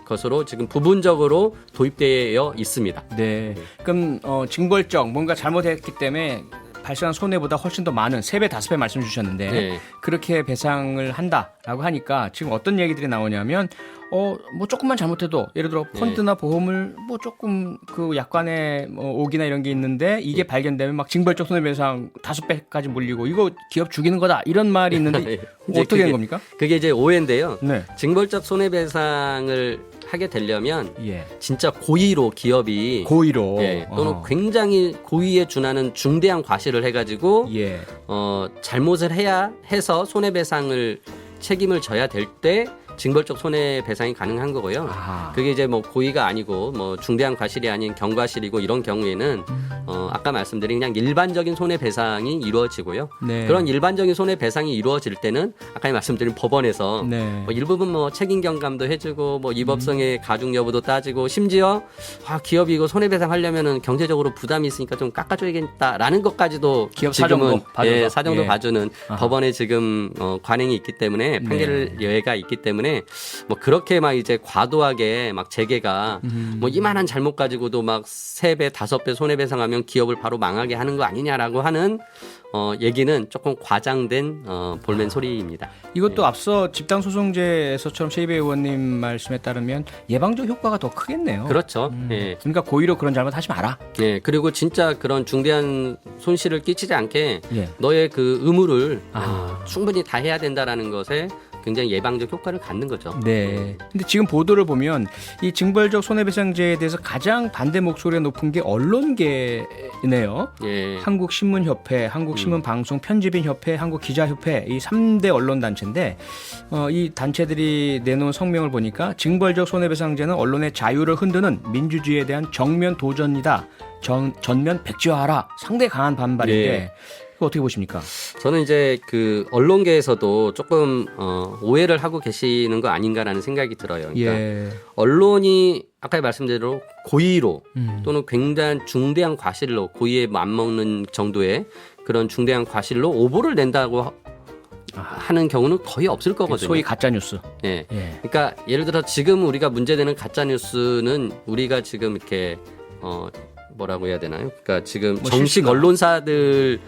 Speaker 7: 것으로 지금 부분적으로 도입되어 있습니다.
Speaker 1: 네. 그럼 징벌적 뭔가 잘못했기 때문에 발생한 손해보다 훨씬 더 많은 3배, 5배 말씀 주셨는데
Speaker 7: 네.
Speaker 1: 그렇게 배상을 한다라고 하니까 지금 어떤 얘기들이 나오냐면 뭐 조금만 잘못해도 예를 들어 펀드나 보험을 뭐 조금 그 약관에 뭐 오기나 이런 게 있는데 이게 발견되면 막 징벌적 손해배상 5배까지 물리고 이거 기업 죽이는 거다 이런 말이 있는데
Speaker 7: 이제
Speaker 1: 어떻게 된 겁니까?
Speaker 7: 그게 이제 오해인데요.
Speaker 1: 네.
Speaker 7: 징벌적 손해배상을 하게 되려면
Speaker 1: 예.
Speaker 7: 진짜 고의로 기업이
Speaker 1: 고의로
Speaker 7: 또는 굉장히 고의에 준하는 중대한 과실을 해가지고
Speaker 1: 예.
Speaker 7: 잘못을 해야 해서 손해배상을 책임을 져야 될 때 징벌적 손해배상이 가능한 거고요.
Speaker 1: 아하.
Speaker 7: 그게 이제 뭐 고의가 아니고 뭐 중대한 과실이 아닌 경과실이고 이런 경우에는 아까 말씀드린 그냥 일반적인 손해배상이 이루어지고요.
Speaker 1: 네.
Speaker 7: 그런 일반적인 손해배상이 이루어질 때는 아까 말씀드린 법원에서
Speaker 1: 네.
Speaker 7: 뭐 일부분 뭐 책임 경감도 해주고 뭐 위법성의 가중 여부도 따지고 심지어 기업이 이거 손해배상 하려면은 경제적으로 부담이 있으니까 좀 깎아줘야겠다라는 것까지도
Speaker 1: 기업
Speaker 7: 지금은
Speaker 1: 사정도 봐줘서.
Speaker 7: 사정도
Speaker 1: 예.
Speaker 7: 봐주는
Speaker 1: 아하.
Speaker 7: 법원에 지금 관행이 있기 때문에 판결 여해가 있기 때문에 뭐 그렇게 막 이제 과도하게 막 재계가 뭐 이만한 잘못 가지고도 막 3배, 5배 손해배상하면 기업을 바로 망하게 하는 거 아니냐라고 하는 얘기는 조금 과장된 볼멘 소리입니다.
Speaker 1: 이것도 앞서 집단소송제에서처럼 최이배 의원님 말씀에 따르면 예방적 효과가 더 크겠네요.
Speaker 7: 그렇죠. 예.
Speaker 1: 그러니까 고의로 그런 잘못 하지 마라.
Speaker 7: 예. 그리고 진짜 그런 중대한 손실을 끼치지 않게
Speaker 1: 예.
Speaker 7: 너의 그 의무를
Speaker 1: 아.
Speaker 7: 충분히 다 해야 된다라는 것에 굉장히 예방적 효과를 갖는 거죠.
Speaker 1: 네. 근데 지금 보도를 보면 이 징벌적 손해배상제에 대해서 가장 반대 목소리가 높은 게 언론계네요.
Speaker 7: 예.
Speaker 1: 한국신문협회, 한국신문방송편집인협회, 한국기자협회 이 3대 언론단체인데 이 단체들이 내놓은 성명을 보니까 징벌적 손해배상제는 언론의 자유를 흔드는 민주주의에 대한 정면 도전이다. 전면 백지화하라. 상당히 강한 반발인데
Speaker 7: 예.
Speaker 1: 그거 어떻게 보십니까?
Speaker 7: 저는 이제 그 언론계에서도 조금 오해를 하고 계시는 거 아닌가라는 생각이 들어요. 그러니까
Speaker 1: 예.
Speaker 7: 언론이 아까 말씀대로 고의로
Speaker 1: 음.
Speaker 7: 또는 굉장히 중대한 과실로 고의에 맞먹는 정도의 그런 중대한 과실로 오보를 낸다고 하는 경우는 거의 없을 거거든요.
Speaker 1: 소위 가짜 뉴스.
Speaker 7: 예.
Speaker 1: 예.
Speaker 7: 그러니까 예를 들어 지금 우리가 문제되는 가짜 뉴스는 우리가 지금 이렇게 뭐라고 해야 되나요? 그러니까 지금
Speaker 1: 뭐
Speaker 7: 정식
Speaker 1: 실수나.
Speaker 7: 언론사들은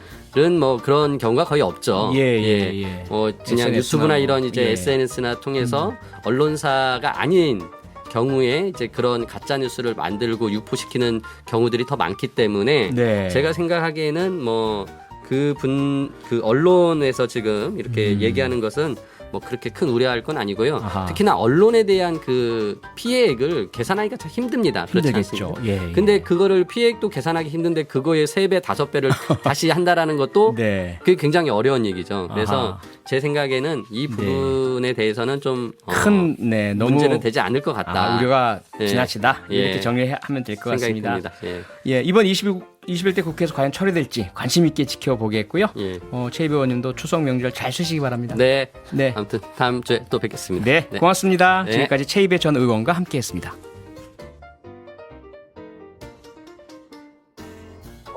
Speaker 7: 뭐 그런 경우가 거의 없죠.
Speaker 1: 예.
Speaker 7: 그냥
Speaker 1: SNS나
Speaker 7: 유튜브나 이런 이제
Speaker 1: 예.
Speaker 7: SNS나 통해서 언론사가 아닌 경우에 이제 그런 가짜 뉴스를 만들고 유포시키는 경우들이 더 많기 때문에
Speaker 1: 네.
Speaker 7: 제가 생각하기에는 뭐 그 언론에서 지금 이렇게 얘기하는 것은 뭐 그렇게 큰 우려할 건 아니고요.
Speaker 1: 아하.
Speaker 7: 특히나 언론에 대한 그 피해액을 계산하기가 참 힘듭니다. 그렇지
Speaker 1: 힘들겠죠.
Speaker 7: 않습니까?
Speaker 1: 예.
Speaker 7: 근데 그거를 피해액도 계산하기 힘든데 그거의 3배, 5배를 다시 한다라는 것도
Speaker 1: 네.
Speaker 7: 그게 굉장히 어려운 얘기죠. 그래서
Speaker 1: 아하.
Speaker 7: 제 생각에는 이 부분에 대해서는 좀
Speaker 1: 큰 너무
Speaker 7: 문제는 되지 않을 것 같다.
Speaker 1: 우려가
Speaker 7: 예.
Speaker 1: 지나치다 이렇게
Speaker 7: 예.
Speaker 1: 정리하면 될 것
Speaker 7: 생각이
Speaker 1: 같습니다.
Speaker 7: 듭니다.
Speaker 1: 예, 이번 21대 국회에서 과연 처리될지 관심 있게 지켜보겠고요.
Speaker 7: 예.
Speaker 1: 최이배 의원님도 추석 명절 잘 쓰시기 바랍니다.
Speaker 7: 네.
Speaker 1: 네.
Speaker 7: 아무튼 다음 주에 또 뵙겠습니다.
Speaker 1: 네, 고맙습니다.
Speaker 7: 네.
Speaker 1: 지금까지 최이배 전 의원과 함께했습니다.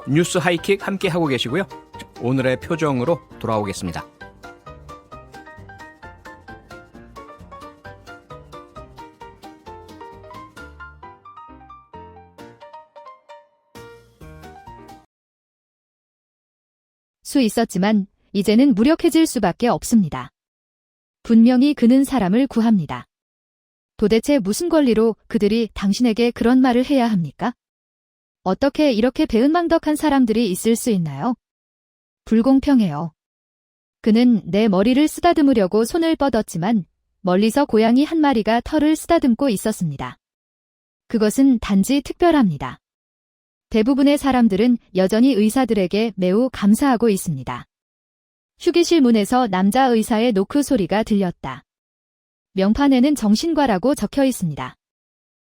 Speaker 1: 뉴스 하이킥 함께하고 계시고요. 오늘의 표정으로 돌아오겠습니다.
Speaker 4: 수 있었지만 이제는 무력해질 수밖에 없습니다. 분명히 그는 사람을 구합니다. 도대체 무슨 권리로 그들이 당신에게 그런 말을 해야 합니까? 어떻게 이렇게 배은망덕한 사람들이 있을 수 있나요? 불공평해요. 그는 내 머리를 쓰다듬으려고 손을 뻗었지만 멀리서 고양이 한 마리가 털을 쓰다듬고 있었습니다. 그것은 단지 특별합니다. 대부분의 사람들은 여전히 의사들에게 매우 감사하고 있습니다. 휴게실 문에서 남자 의사의 노크 소리가 들렸다. 명판에는 정신과라고 적혀 있습니다.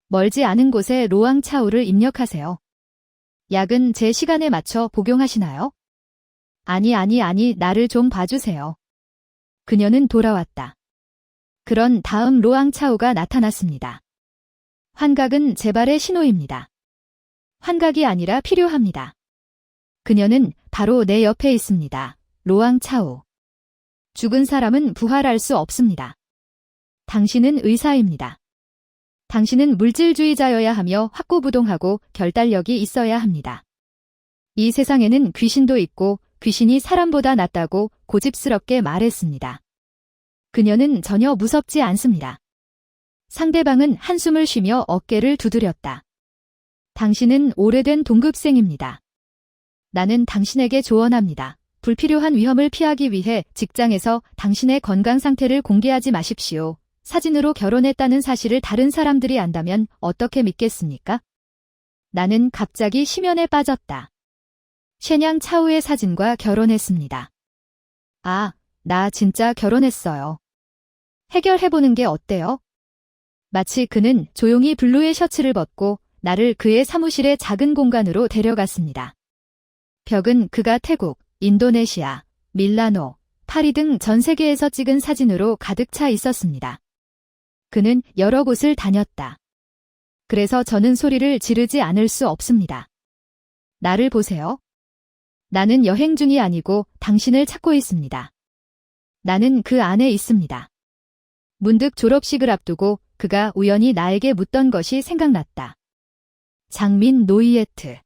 Speaker 4: 멀지 않은 곳에 로앙차우를 입력하세요. 약은 제 시간에 맞춰 복용하시나요? 아니, 나를 좀 봐주세요. 그녀는 돌아왔다. 그런 다음 로앙차우가 나타났습니다. 환각은 재발의 신호입니다. 환각이 아니라 필요합니다. 그녀는 바로 내 옆에 있습니다. 로앙차오. 죽은 사람은 부활할 수 없습니다. 당신은 의사입니다. 당신은 물질주의자여야 하며 확고부동하고 결단력이 있어야 합니다. 이 세상에는 귀신도 있고 귀신이 사람보다 낫다고 고집스럽게 말했습니다. 그녀는 전혀 무섭지 않습니다. 상대방은 한숨을 쉬며 어깨를 두드렸다. 당신은 오래된 동급생입니다. 나는 당신에게 조언합니다. 불필요한 위험을 피하기 위해 직장에서 당신의 건강 상태를 공개하지 마십시오. 사진으로 결혼했다는 사실을 다른 사람들이 안다면 어떻게 믿겠습니까? 나는 갑자기 심연에 빠졌다. 셰냥 차우의 사진과 결혼했습니다. 아, 나 진짜 결혼했어요. 해결해보는 게 어때요? 마치 그는 조용히 블루의 셔츠를 벗고 나를 그의 사무실의 작은 공간으로 데려갔습니다. 벽은 그가 태국, 인도네시아, 밀라노, 파리 등 전 세계에서 찍은 사진으로 가득 차 있었습니다. 그는 여러 곳을 다녔다. 그래서 저는 소리를 지르지 않을 수 없습니다. 나를 보세요. 나는 여행 중이 아니고 당신을 찾고 있습니다. 나는 그 안에 있습니다. 문득 졸업식을 앞두고 그가 우연히 나에게 묻던 것이 생각났다. 장민 노이에트.